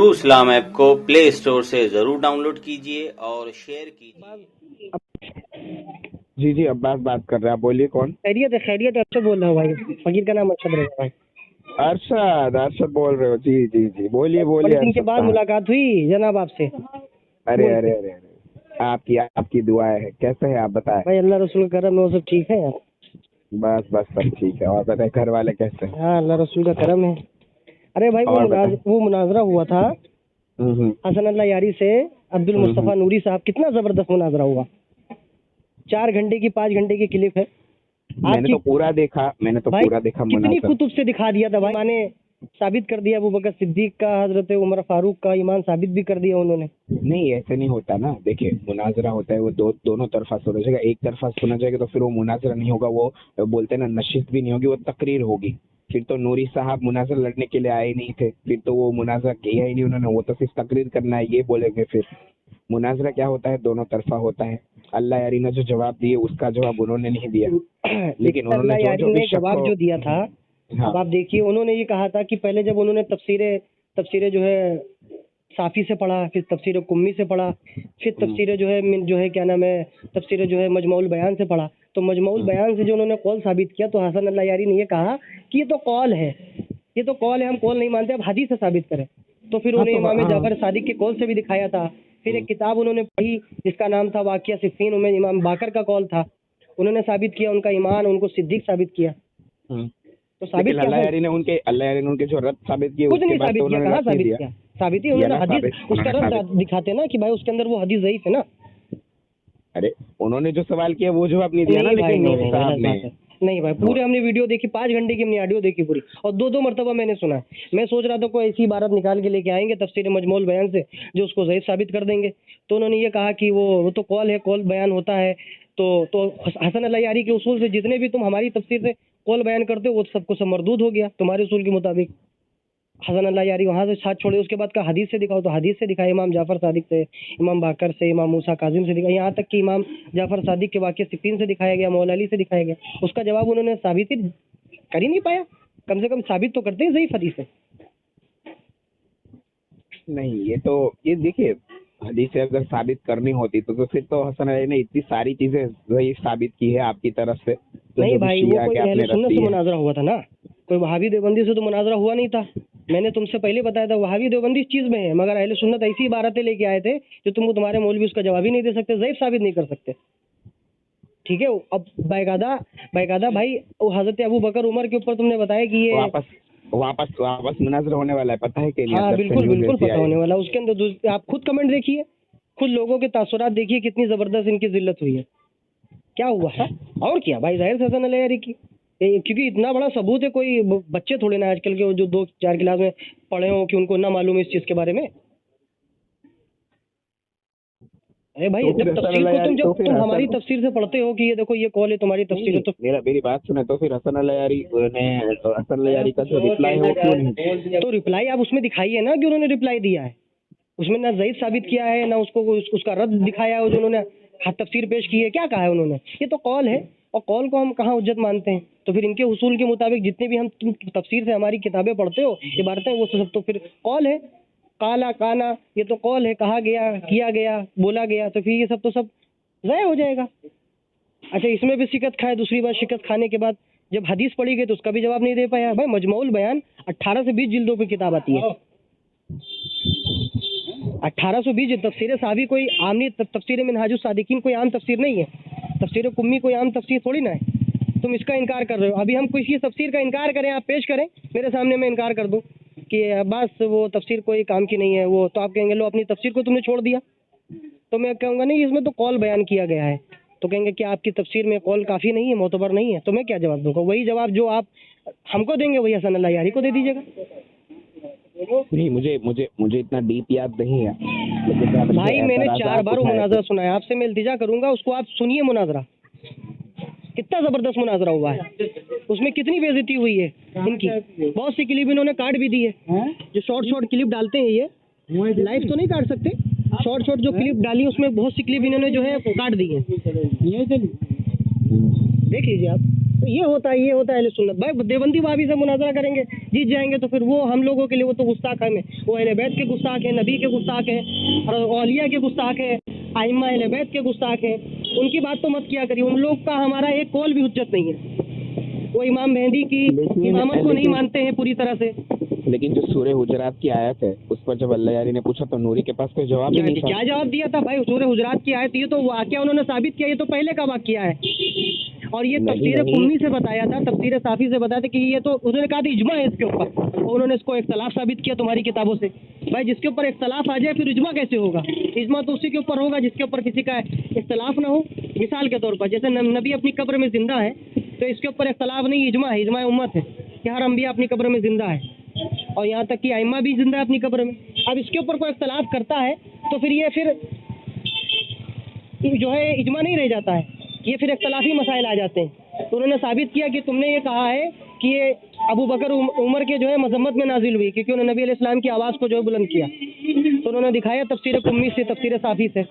True इस्लाम app को play store से जरूर डाउनलोड कीजिए और शेयर कीजिए। जी जी, अब्बास बात कर रहे हैं। आप बोलिए। कौन? खैरियत है, खैरियत है। अरशद बोल रहा हूँ भाई, फकीर का नाम अरशद रहेगा भाई। अरशद बोल रहे हो? जी जी जी, बोलिए बड़े दिन के अरशद बाद साहब। मुलाकात हुई जनाब आपसे। अरे अरे अरे अरे, आपकी दुआएं है। कैसे हैं आप? बताएं। भाई अल्लाह रसूल का करम है, वो सब ठीक है यार। बस बस सब ठीक है। और बताएं, घर वाले कैसे हैं? हाँ, अल्लाह रसूल का करम है। अरे भाई और बताएं। वो मुनाजरा हुआ था हसन अल्लाह यारी से अब्दुल मुस्तफा नूरी साहब। कितना जबरदस्त मुनाजरा हुआ। 4 घंटे की 5 घंटे की क्लिप है। मैंने तो पूरा देखा कितनी मुनाजरा। कुतुब से दिखा दिया था भाई। माने साबित कर दिया अबू बकर सिद्दीक का, हजरत उमर फारूक का ईमान साबित भी कर दिया उन्होंने। नहीं, ऐसे नहीं होता ना। देखिए, मुनाजरा होता है वो दोनों तरफा सुना जाएगा। एक तरफा सुना जाएगा तो फिर वो मुनाजरा नहीं होगा। वो बोलते हैं ना, नशिस्त भी नहीं होगी, वो तकरीर होगी। फिर तो नूरी साहब मुनाजरा लड़ने के लिए आए नहीं थे, फिर तो वो मुनाजरा किया ही नहीं उन्होंने। वो तो सिर्फ तकरीर करना है ये बोलेंगे। फिर मुनाजरा क्या होता है? दोनों तरफा होता है। अल्लाह यारी ने जो जवाब दिए उसका जवाब उन्होंने नहीं दिया, लेकिन उन्होंने जो जवाब जो दिया था। हाँ। अब आप देखिए, उन्होंने ये कहा था कि पहले जब उन्होंने तफसीरें जो है साफी से पढ़ा, फिर तफसीर कुम्मी से पढ़ा, फिर तफसीर जो है क्या नाम है, तफसीर जो है मजमऊल बयान से पढ़ा। तो मजमऊल बयान से जो उन्होंने कौल साबित किया, तो हसन अल्लाह यारी ने ये कहा कि ये तो कौल है, हम कौल नहीं मानते, अब हदीस से साबित करें। तो फिर उन्हें इमाम जाफर सादिक के कौल से भी दिखाया था। फिर एक किताब उन्होंने पढ़ी जिसका नाम था वाक़िया सिफ़ीन, उनमें इमाम बाकर का कौल था। उन्होंने साबित किया उनका ईमान, उनको सिद्दीक साबित किया। तो साबित अल्लाह यारी ने उनके जो रद्द साबित किए, कुछ नहीं उसके बाद साबित तो किया। उन्होंने कहाँ रद्द नहीं साबित दिया। किया? साबित ही उन्होंने हदीस, उसका रद्द दिखाते ना कि भाई उसके अंदर वो हदीस ज़ईफ़ है ना। अरे, उन्होंने जो सवाल किया वो जवाब नहीं दिया ना, लेकिन नूरी साहब ने। नहीं भाई, पूरे हमने वीडियो देखी, 5 घंटे की हमने ऑडियो देखी पूरी, और 2-2 मरतबा मैंने सुना है। मैं सोच रहा था कोई ऐसी इबारत निकाल के लेके आएंगे तफसीर मजमूल बयान से जो उसको ज़ईफ़ साबित कर देंगे। तो उन्होंने ये कहा कि वो तो कौल है, कौल बयान होता है। तो हसन अल्लाह यारी के उसूल से जितने भी तुम हमारी तफसीर से कौल बयान करते हो वो सबको सब मरदूद हो गया तुम्हारे उसूल के मुताबिक। हसन अल्लाह यारी वहाँ से साथ छोड़े, उसके बाद का हदीस से दिखाओ, तो हदीस से दिखाया इमाम जाफ़र सादिक से, इमाम बाकर से, इमाम मूसा काजिम से दिखाया, यहाँ तक कि इमाम जाफ़र सादिक के वाक़िया सिफ़ीन से दिखाया गया, मौला अली से दिखाया गया। उसका जवाब उन्होंने साबित ही कर ही नहीं पाया। कम से कम साबित तो करते हैं ज़ईफ़ हदीस है। नहीं, ये देखिए, हदीस से अगर साबित करनी होती तो फिर तो हसन अली ने इतनी सारी चीजें ज़ईफ़ साबित की है आपकी तरफ से। तो नहीं भाई, वो कोई अहले सुन्नत से मुनाजरा हुआ था ना, कोई वहाबी देवबंदी से तो मुनाजरा हुआ नहीं था। मैंने तुमसे पहले बताया था वहाबी देवबंदी इस चीज़ में है, मगर अहले सुन्नत ऐसी इबारतें लेके आए थे जो तुमको तुम्हारे मौलवी उसका जवाब ही नहीं दे सकते, ज़ईफ़ साबित नहीं कर सकते। ठीक है, अब बाकायदा भाई वो हज़रत अबू बकर उमर के ऊपर तुमने बताया कि ये वापस मुनाजरा होने वाला है, पता है कि नहीं? हाँ बिल्कुल पता होने वाला। उसके अंदर आप खुद कमेंट देखिए, खुद लोगों के तासुरात देखिए, कितनी ज़बरदस्त इनकी जिल्लत हुई है। क्या हुआ है और क्या भाई? ज़ाहिर से हसन अल्लाह यारी की, क्योंकि इतना बड़ा सबूत है, कोई बच्चे थोड़े ना आजकल के जो 2-4 क्लास में पढ़े हो कि उनको ना मालूम है इस चीज़ के बारे में। अरे भाई, जब तफसीर को तुम हमारी तफसीर से पढ़ते हो कि ये देखो ये कॉल है तुम्हारी तफसीर है, तो मेरी बात सुने तो फिर हसन अल्लाह यारी का जो रिप्लाई है वो क्यों नहीं? तो रिप्लाई आप उसमें दिखाइए ना कि उन्होंने रिप्लाई दिया है। उसमें ना ज़ईफ़ साबित किया है, ना उसका रद्द दिखाया है जो उन्होंने तफसीर पेश की है। क्या कहा है उन्होंने? ये तो कॉल है, और कॉल को हम कहाँ हुज्जत मानते हैं? तो फिर इनके उसूल के मुताबिक जितने भी तुम तफसीर से हमारी किताबें पढ़ते हो, इबारतें, वो सब तो फिर कॉल है। काला काना, ये तो कॉल है, कहा गया, किया गया, बोला गया, तो फिर ये सब ज़ाया हो जाएगा। अच्छा, इसमें भी शिकत खाए। दूसरी बात, शिकत खाने के बाद जब हदीस पढ़ी गई तो उसका भी जवाब नहीं दे पाया। भाई मजमऊल बयान 18 से 20 जिल्दों पर किताब आती है। 1820 तफसीर साहबी कोई आम नहीं, तफसीर मिनहाजुस सादिकीन कोई आम तफसीर नहीं है, तफसीर कुम्मी कोई आम तफसीर थोड़ी ना है। तुम इसका इनकार कर रहे हो। अभी हम किसी तफसीर का इनकार करें, आप पेश करें मेरे सामने, मैं इनकार कर दूं कि बस वो तफसीर कोई काम की नहीं है, वो तो आप कहेंगे लो अपनी तफसीर को तुमने छोड़ दिया। तो मैं कहूँगा नहीं, इसमें तो कौल बयान किया गया है। तो कहेंगे कि आपकी तफसीर में कौल काफ़ी नहीं है, मोतबर नहीं है। तो मैं क्या जवाब दूंगा? वही जवाब जो आप हमको देंगे वही हसन अल्लाह यारी को दे दीजिएगा। नहीं, मुझे इतना डीप याद नहीं है, भाई मैंने 4 बार वो मुनाजरा सुना है। आपसे मैं इल्तिजा करूंगा उसको आप सुनिए। मुनाजरा कितना जबरदस्त मुनाजरा हुआ है, उसमें कितनी बेइज्जती हुई है इनकी। बहुत सी क्लिप इन्होंने काट भी दी है, जो शॉर्ट क्लिप डालते हैं। ये लाइव तो नहीं काट सकते, शॉर्ट जो क्लिप डाली उसमें बहुत सी क्लिप इन्होंने जो है काट दी है। देख लीजिए आप। तो ये होता है अहले सुन्नत। भाई देवबंदी वहाबी से मुनाजरा करेंगे, जीत जाएंगे, तो फिर वो हम लोगों के लिए वो तो गुस्ताख है, वो अहले बैत के गुस्ताख है, नबी के गुस्ताख है, और औलिया के गुस्ताख है, आइम्मा अहले बैत के गुस्ताख है। उनकी बात तो मत किया करिए, उन लोग का हमारा एक कौल भी हुज्जत नहीं है। वो इमाम मेहंदी की इमामत को नहीं मानते हैं पूरी तरह से। लेकिन जो सूरह हुजरात की आयत है उस पर जब अल्लाह यारी ने पूछा तो नूरी के पास कोई जवाब ही नहीं था। क्या जवाब दिया था भाई? सूरह हुजरात की आयत, ये तो वाकया उन्होंने साबित किया, ये तो पहले का वाकया है। और ये तफसीर कुम्मी से बताया था, तफसीर साफी से बताया था कि ये तो उन्होंने कहा था इजमा है इसके ऊपर, और उन्होंने इसको इख्तलाफ साबित किया तुम्हारी किताबों से। भाई जिसके ऊपर इख्तलाफ आ जाए फिर इजमा कैसे होगा? इजमा तो उसी के ऊपर होगा जिसके ऊपर किसी का इख्तलाफ ना हो। मिसाल के तौर पर जैसे नबी अपनी कब्र में जिंदा है तो इसके ऊपर इख्तलाफ नहीं, इजमा है, इजमा उम्मत है कि हर अंबिया अपनी कब्र में जिंदा है, और यहाँ तक कि आइम्मा भी जिंदा है अपनी कब्र में। अब इसके ऊपर कोई इख्तलाफ करता है तो फिर ये फिर जो है इजमा नहीं रह जाता है, ये फिर इख्तलाफी मसाइल आ जाते हैं। तो उन्होंने साबित किया कि तुमने ये कहा है कि ये अबू बकर उमर के जो है मजम्मत में नाजिल हुई क्योंकि उन्होंने नबी अलैहि सलाम की आवाज़ को जो है बुलंद किया। तो उन्होंने दिखाया तफसीर कुम्मी से, तफसीर साफी से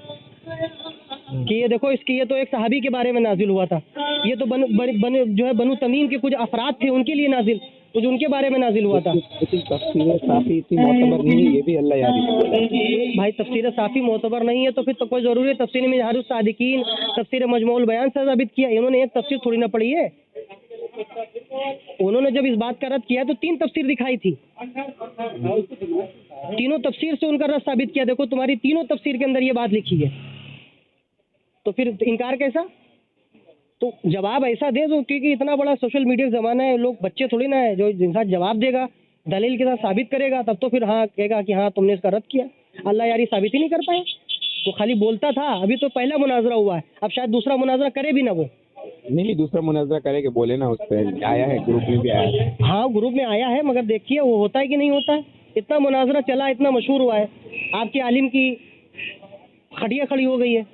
कि ये देखो इसकी ये तो एक सहाबी के बारे में नाजिल हुआ था, ये तो जो है बनु तमीम के कुछ अफराद थे उनके लिए नाजिल, कुछ उनके बारे में नाजिल हुआ था। लेकिन तफसीर साफी इतनी मोतबर नहीं, ये भी अल्लाह यारी ने बोला। भाई तफसीर साफी मोतबर नहीं है तो फिर तो कोई ज़रूरी है तफसीर में हारुस सादिकीन, तफसीर मजमूल बयान से साबित किया। इन्होंने एक तफसीर थोड़ी ना पढ़ी है, उन्होंने जब इस बात का रद्द किया तो 3 तफसीर दिखाई थी, तीनों तफसीर से उनका रद्द साबित किया। देखो तुम्हारी तीनों तफसीर के अंदर ये बात लिखी है, तो फिर इनकार कैसा? तो जवाब ऐसा दे दो, क्योंकि इतना बड़ा सोशल मीडिया का ज़माना है, लोग बच्चे थोड़ी ना है जो इंसान जवाब देगा दलील के साथ साबित करेगा तब तो फिर हाँ कहेगा कि हाँ तुमने इसका रद्द किया। अल्लाह यारी साबित ही नहीं कर पाए, वो खाली बोलता था। अभी तो पहला मुनाजरा हुआ है, अब शायद दूसरा मुनाजरा करे भी ना वो। नहीं दूसरा मुनाजरा करेंगे बोले ना, उस पर आया है, ग्रुप में भी आया है। हाँ ग्रुप में आया है, मगर देखिए वो होता है कि नहीं होता है। इतना मुनाजरा चला, इतना मशहूर हुआ है, आपके आलिम की खटिया खड़ी हो गई है।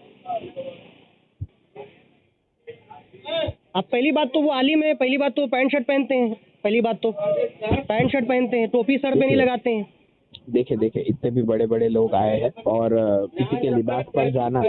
अब पहली बात तो वो आलिम है, पहली बात तो पैंट शर्ट पहनते हैं, पहली बात तो पैंट शर्ट पहनते हैं, टोपी सर पे नहीं लगाते हैं। देखे इतने भी बड़े बड़े लोग आए हैं और किसी के लिबास पर जाना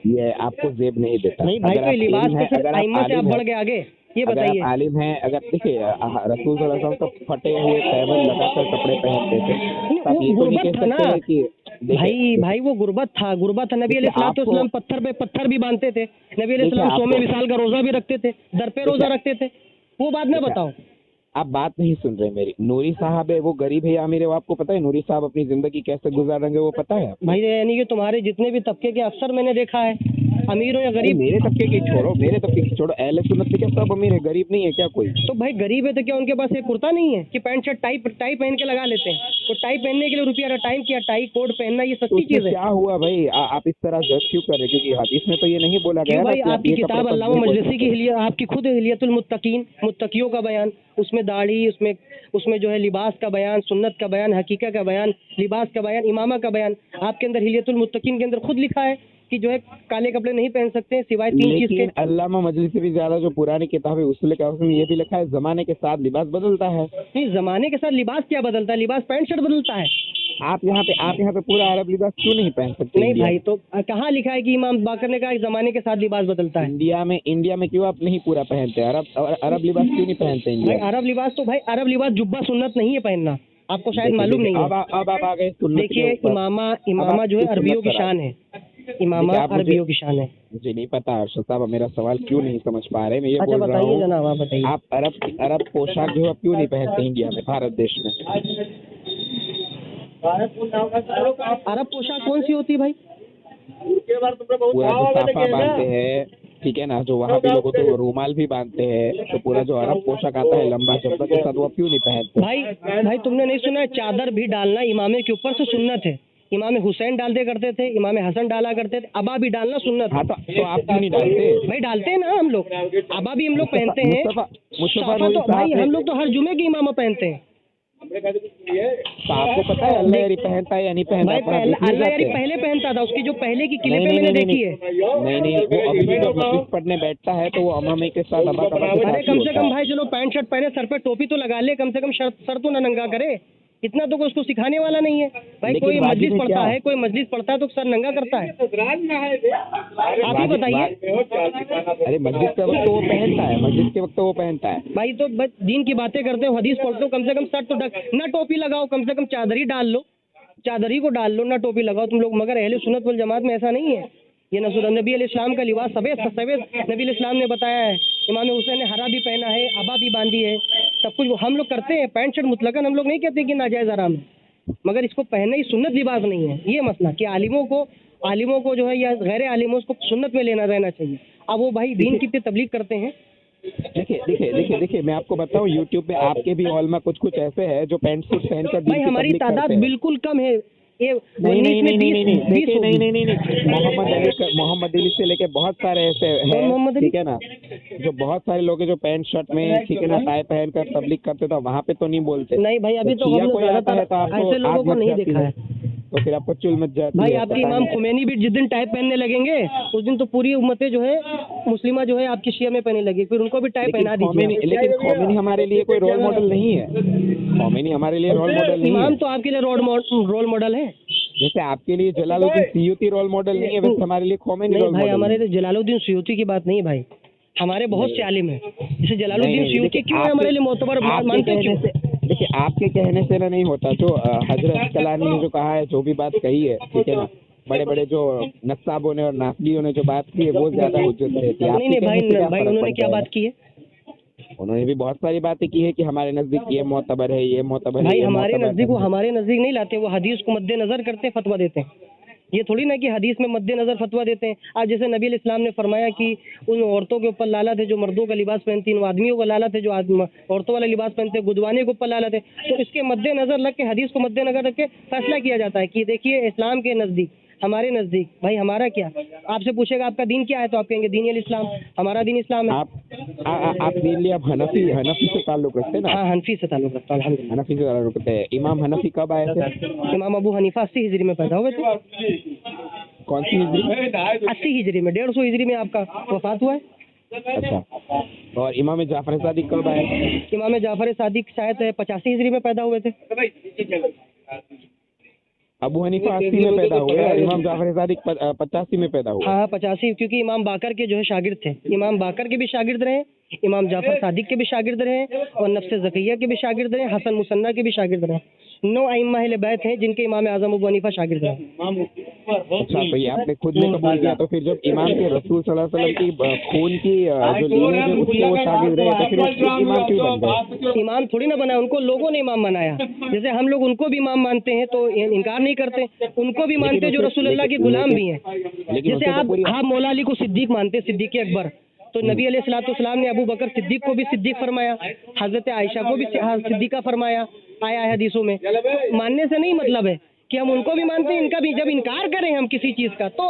ये आपको जेब नहीं देता। नहीं भाई, कोई लिबास तो फिर आइम्मा से आप बढ़ गए आगे, ये बताइए। आलिम है, अगर देखिए रसूल सल्लल्लाहु अलैहि वसल्लम तो फटे हुए तैमन लगाकर कपड़े पहनते थे, तब ये तो नहीं कह सकते कि भाई वो गुर्बत था नबी अलैहिस्सलाम पत्थर भी बांधते थे, नबी अलैहिस्सलाम सोमे विसाल का रोजा भी रखते थे, दर पे रोजा रखते थे, वो बात ना बताओ। आप बात नहीं सुन रहे मेरी। नूरी साहब है, वो गरीब है या अमीर है वो आपको पता है? नूरी साहब अपनी जिंदगी कैसे गुजार रहे हैं वो पता है? भाई यानी कि तुम्हारे जितने भी तबके के अफसर मैंने देखा है, अमीर हो या गरीब, मेरे तबके की छोड़ो, अहले सुन्नत में क्या सब अमीर है, गरीब नहीं है क्या कोई? तो भाई गरीब है तो क्या उनके पास एक कुर्ता नहीं है कि पैंट शर्ट टाई पहन के लगा लेते हैं? तो टाई पहनने के लिए रुपया टाइम किया, टाई कोट पहनना ये सस्ती चीज है। क्या हुआ भाई, आप इस तरह जज क्यों कर रहे? क्योंकि हदीस में तो ये नहीं बोला गया भाई। आपकी किताब अल्लामा मजलिसी की आपकी खुद हिलियतुल मुत्तकीन, मुत्तकियों का बयान, उसमें दाढ़ी, उसमें जो है लिबास का बयान, सुन्नत का बयान, हकीकत का बयान, लिबास का बयान, इमामा का बयान, आपके अंदर हिलियतुल मुत्तकीन के अंदर खुद लिखा है कि जो है काले कपड़े नहीं पहन सकते सिवाय 3 चीज के। अल्लामा मजलिसी से भी ज्यादा जो पुरानी किताब है उसमें ये भी लिखा है जमाने के साथ लिबास बदलता है। नहीं, जमाने के साथ लिबास क्या बदलता है? लिबास पैंट शर्ट बदलता है। आप यहाँ पे पूरा अरब लिबास क्यों नहीं पहन सकते? नहीं भाई, तो कहाँ लिखा है कि इमाम बाकर ने कहा जमाने के साथ लिबास बदलता है? इंडिया में क्यों आप नहीं पूरा पहनते? अरब लिबास क्यों नहीं पहनते इंडिया? भाई अरब लिबास जुब्बा सुन्नत नहीं है पहनना, आपको शायद मालूम नहीं है। अब आप आ गए सुन्नत के देखिए ऊपर। इमामा जो है अरबियों की शान है, इमामा अरबियों की शान है। मुझे नहीं पता अरशद साहब मेरा सवाल क्यों नहीं समझ पा रहे? मैं ये अच्छा बोल रहा बताइए हूँ, जनाब, आप बताइए। आप अरब पोशाक जो है क्यों नहीं पहनते इंडिया में, भारत देश में? अरब पोशाक कौन सी होती है भाई? पूरा जो साफा बांधते हैं, ठीक है ना, जो वहाँ पे लोग होते हैं वो रूमाल भी बांधते हैं, तो पूरा जो अरब पोशाक आता है लंबा चप्पल के साथ वो क्यों नहीं पहनते? भाई तुमने नहीं सुना है चादर भी डालना इमामे के ऊपर से सुन्नत है? इमाम हुसैन डालते करते थे, इमाम हसन डाला करते थे, अबा भी डालना सुन्नत। हाँ तो आप क्यों नहीं डालते? भाई डालते हैं ना हम लोग, अबा भी हम लोग पहनते हैं। तो भाई हम लोग तो हर जुमे की इमामा पहनते हैं। तो आपको पता है अल्लाह यारी पहनता है या नहीं पहनता? अल्लाह यारी पहले पहनता था, उसकी जो पहले की क्लिपें मैंने देखी है। नहीं, वो अभी भी जब मस्जिद पढ़ने बैठता है तो वो अमामे के साथ अबा का। अरे कम से कम भाई चलो पैंट शर्ट पहने, सर पे टोपी तो लगा ले, कम से कम सर तो ना नंगा करे। इतना तो कोई उसको सिखाने वाला नहीं है भाई। लेकिन कोई वाजिब मजलिस है पढ़ता क्या? है, कोई मजलिस पढ़ता है तो सर नंगा करता है। आप ही बताइए अरे मस्जिद के वक्त तो वो पहनता है, मस्जिद के वक्त तो वो पहनता है। भाई। तो बस दीन की बातें करते हो, हदीस पढ़ते हो, कम से कम सर तो ढक ना, टोपी लगाओ, कम से कम चादर ही डाल लो, चादर ही को डाल लो, ना टोपी लगाओ तुम लोग। मगर अहले सुन्नत वल जमात में ऐसा नहीं है। ये नबी अलैहि इस्लाम का लिबास सफ़ेद नबी अलैहि इस्लाम ने बताया है। इमाम हुसैन ने हरा भी पहना है, अबा भी बांधी है, सब कुछ हम लोग करते हैं। पैंट शर्ट मुतलकन हम लोग नहीं कहते कि नाजायज़ हराम है, मगर इसको पहनना ही सुन्नत लिबास नहीं है। ये मसला कि आलिमों को जो है या गैर आलिमों को सुन्नत में लेना रहना चाहिए। अब वो भाई दीन की तबलीग करते हैं। देखिए मैं आपको बताऊं, यूट्यूब पे आपके भी हॉल में कुछ ऐसे हैं जो पैंट सूट पहनकर दीन भाई की हमारी तबलीग तादाद करते हैं। बिल्कुल कम है। ये नहीं 19 में 20 देखिए, होगी। नहीं मोहम्मद अली से लेके बहुत सारे ऐसे कौन मोहम्मद हैं, अली? ठीक है ना, जो बहुत सारे लोग हैं जो पैंट शर्ट में, ठीक है ना, टाई पहनकर तबलीग करते, तो वहाँ पे तो नहीं बोलते। नहीं भाई, अभी तो शिया हमने कोई आता है तो ज़्यादातर आपको ऐसे लोगों आग को मच नहीं जाती देखा है। तो फिर आपको चुल मच जाती भाई है। आपके पता इमाम नहीं। खुमैनी भी जिस दिन टाई पहनने लगेंगे उस दिन तो पूरी उम्मतें जो है मुस्लिमा जो है आपकी शिया में पहनने लगी, फिर उनको भी टाई पहना दीजिए। लेकिन खोमेनी हमारे लिए कोई रोल मॉडल नहीं है। खोमेनी हमारे लिए रोल मॉडल नहीं इमाम है। तो आपके लिए रोल मॉडल है। जैसे आपके लिए जलालुद्दीन सियूती रोल मॉडल नहीं है, वैसे हमारे लिए खोमेनी नहीं रोल भाई, मॉडल हमारे है। लिए जलालुद्दीन सयूती की बात नहीं है भाई। हमारे बहुत से आलिम हैं, जैसे जलालुद्दीन नहीं, सयूती देखिए, क्यों है हमारे लिए मोतबर मानते क्यों? देखिए आपके कहने से ना नहीं होता। जो हजरत कलानी ने जो कहा है, जो भी बात कही है, ठीक है ना, बड़े बड़े जो नक्साबों ने और नासगियों ने जो बात की है वो ज्यादा हुज्जत रहती है। नहीं भाई उन्होंने क्या बात की है? उन्होंने भी बहुत सारी बातें की है कि हमारे नजदीक ये मोतबर है, ये मोतबर है, भाई ये हमारे मोतबर नजदीक, वो है। हमारे नजदीक नहीं लाते, वो हदीस को मद्देनजर करते हैं, फतवा देते हैं। ये थोड़ी ना कि हदीस में मद्देनजर फतवा देते हैं। आज जैसे नबी अलैहि इस्लाम ने फरमाया कि उन औरतों के ऊपर लालत है जो मर्दों का लिबास पहनती हैं, उन आदमियों का लालत है जो औरतों वाला लिबास पहनते हैं, गुदवाने के ऊपर लालत है। तो इसके मद्देनजर रख के, हदीस को मद्देनजर रख के फैसला किया जाता है कि देखिए इस्लाम के नज़दीक, हमारे नज़दीक, भाई हमारा क्या, आपसे पूछेगा आपका दीन क्या है तो आप कहेंगे दीन अल इस्लाम, हमारा दीन इस्लाम है। आप मेनली आप हनफी से ताल्लुक रखते हैं ना? हाँ, हनफी से ताल्लुक रखता हूँ अल्हम्दुलिल्लाह। हनफी से ताल्लुक रखते हैं। इमाम हनफी कब आए थे? इमाम अबू हनीफा 80 हिजरी में पैदा हुए थे। कौन सी हिजरी में? 80 हिजरी में, 150 हिजरी में आपका वफात हुआ है। अच्छा, और इमाम जाफर सादिक कब आए? इमाम जाफर सादिक शायद 85 हिजरी में पैदा हुए थे। अबू हनीफा 80 में पैदा हुए और इमाम जाफर सादिक 85 में पैदा हुए। हाँ 85, क्योंकि इमाम बाकर के जो है शागिर्द थे। इमाम बाकर के भी शागिर्द रहे, इमाम जाफर सादिक के भी शागिर्द रहे और नफ्स ज़किया के भी शागिर्द रहे, हसन मुसन्ना के भी शागिर्द रहे। 9 अइम्मा अहले बैत हैं जिनके इमाम आज़म अबू हनीफा शागिर्द रहे। अच्छा, तो ये आपने खुद ने कबूल किया, तो फिर जब इमाम के रसूल सल्लल्लाहु अलैहि वसल्लम की खून की जो लीनेज है उसके वो शागिर्द रहे, तो फिर वो इमाम क्यों बन गए? इमाम थोड़ी ना बनाया, उनको लोगों ने इमाम बनाया। जैसे हम लोग उनको भी इमाम मानते हैं तो इनकार नहीं करते, उनको भी मानते हैं जो रसूल अल्लाह के गुलाम भी हैं। जैसे आप मौला अली को सिद्दीक मानते, सिद्दीक अकबर, तो नबी अलैहिस्सलाम ने अबू बकर सिद्दीक को भी सिद्दीक फरमाया, हजरत आयशा को भी सिद्दीका फरमाया, आया है हदीसों में। मानने से नहीं मतलब है कि हम उनको भी मानते हैं, इनका भी। जब इनकार करें हम किसी चीज़ का तो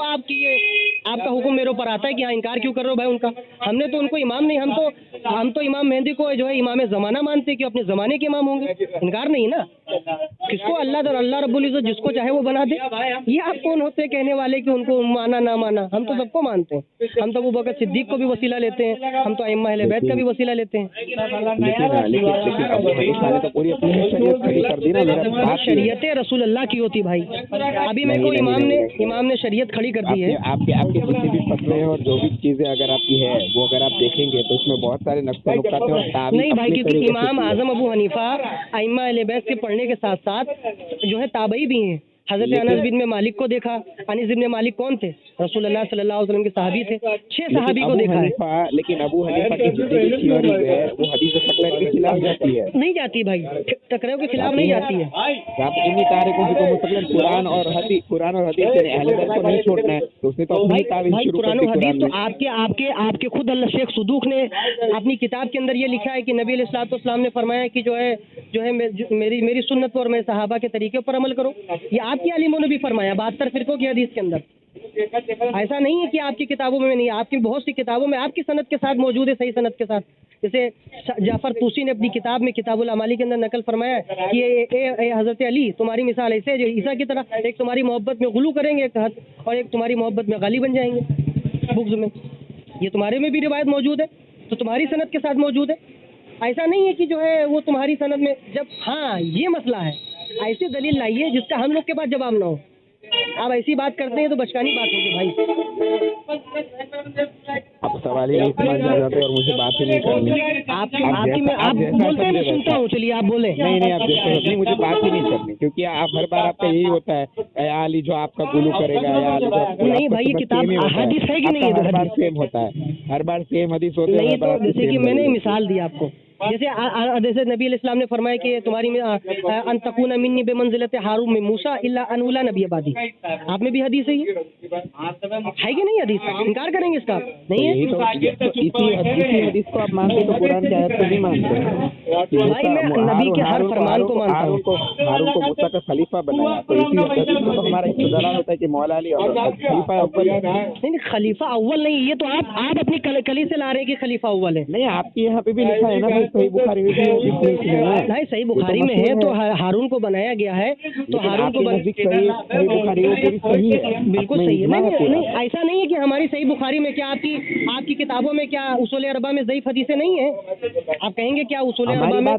आपका हुक्म मेरे ऊपर आता है कि हाँ इनकार क्यों कर रहे हो भाई उनका। हमने तो उनको इमाम नहीं, हम तो इमाम मेहंदी को जो है इमाम ज़माना मानते हैं कि अपने ज़माने के इमाम होंगे। इनकार नहीं ना, किसको अल्लाह रब्बुल इज़्ज़त जिसको चाहे वो बना दे। ये आप कौन होते कहने वाले कि उनको माना ना माना? हम तो सबको मानते हैं। हम तो अबू बकर सिद्दीक को भी वसीला लेते हैं, हम तो अइम्मा अहले बैत का भी वसीला लेते हैं। लेकिन अबू हनीफा ने तो पूरी अपनी शरीयत खड़ी कर दी ना। मेरा बात शरीयत रसूल अल्लाह की होती भाई। अभी मेरे को इमाम ने शरीयत खड़ी कर दी है। आपके जितने भी फतवे हैं और जो भी चीजें अगर आपकी है वो अगर आप देखेंगे तो उसमें बहुत सारे नुक्ता नुक्ता थे और तावील नहीं भाई, अपने क्योंकि तरीके से इमाम की है। आजम अबू हनीफा अइम्मा अहले बैत के पढ़ने के साथ साथ जो है ताबई भी हैं। हजरत अनस बिन मालिक को देखा। अनस बिन मालिक कौन थे? रसूल अल्लाह सल्लल्लाहु अलैहि वसल्लम के सहाबी थे। 6 सहाबी को देखा है। लेकिन अबू हनीफा की जितनी भी थ्योरीज है वो हदीस सकलैन के खिलाफ जाती है। नहीं जाती भाई, टकराव के खिलाफ नहीं जाती है। आप इन्हीं तारीखों से मुस्तकिल कुरान और हदीस से अहले बैत को नहीं छोड़ना है, तो उसने तो अपनी तावील शुरू कर कुरान दी। और हदीस तो कुरान आपके खुद अल्लाह शेख सुदूक ने अपनी किताब के अंदर ये लिखा है कि नबी अलैहिस्सलाम ने फरमाया कि जो है मेरी सुन्नत और मेरे सहाबा के तरीके पर अमल करो। ये आपके आलिमों ने भी फरमाया 72 फिरकों की हदीस के अंदर। ऐसा नहीं है कि आपकी किताबों में नहीं, आपकी बहुत सी किताबों में आपकी सनद के साथ मौजूद है, सही सनद के साथ। जैसे जाफर तूसी ने अपनी किताब में किताबुल अमाली के अंदर नकल फरमाया कि ए हजरत अली तुम्हारी मिसाल ऐसे जो ईसा की तरह, एक तुम्हारी मोहब्बत में गुलू करेंगे और एक तुम्हारी मोहब्बत में गाली बन जाएंगे बुग़्ज़ में। ये तुम्हारे में भी रिवायत मौजूद है तो तुम्हारी सनद के साथ मौजूद है। ऐसा नहीं है कि जो है वो तुम्हारी सनद में। जब हाँ ये मसला है ऐसी दलील लाइए जिसका हम लोग के पास जवाब ना हो। आप ऐसी बात करते हैं तो बचकानी बात होगी भाई। आप सवाल ही नहीं समझना चाहते और मुझे बात ही नहीं करनी। आप आप जैसा बोलते हैं, मैं समझे सुनता वैसा। हूँ, चलिए आप बोले। नहीं आप जैसा नहीं, मुझे बात ही नहीं करनी, क्योंकि आप हर बार आपका यही होता है, या अली जो आपका गुलू करेगा, या अली जो आपको, नहीं आपका भाई, ये तो बस किताब सेम ही होता हदीस है कि नहीं है? आपका तो हर बार हदीस सेम होता है, हर बार सेम हदीस होते हैं, नहीं, हर बार तो आपकी जैसे कि सेम मैंने दलील। मिसाल दी आपको, जैसे नबी अलैहिस्सलाम ने फरमाया कि तुम्हारी में अन तकूना मिन्नी बेमंजिलत हारून में मूसा इल्ला अनुला नबी आबादी। आप में भी हदीस है, ये है कि नहीं हदीस? इनकार करेंगे इसका? नहीं यही है। तो इसी हदीस को आप मानते तो कुरान की आयत को नहीं मानते। भाई मैं नबी के हर फरमान को मानता हूँ। हारून को मूसा का खलीफा बनाया, तो इसी हदीस में तो हमारा इस्तदलाल होता है कि मौला अली और खलीफा अव्वल है। नहीं, खलीफा अव्वल नहीं, ये तो आप अपनी कली से ला रहे हैं कि खलीफा अव्वल है। नहीं, आपके यहाँ पे भी लिखा है ना भाई, सही बुखारी में भी है ना। नहीं, सही बुखारी में है तो हारून को बनाया गया है, तो हारून को सही बुखारी वो पूरी सही है, बिल्कुल अपना सही है। इज्मा है पूरा। नहीं, ऐसा नहीं है कि हमारी सही बुखारी में क्या आपकी किताबों में क्या उसूल अरबा में ज़ईफ़ हदीसें नहीं है? आप कहेंगे क्या उसूल अरबा में?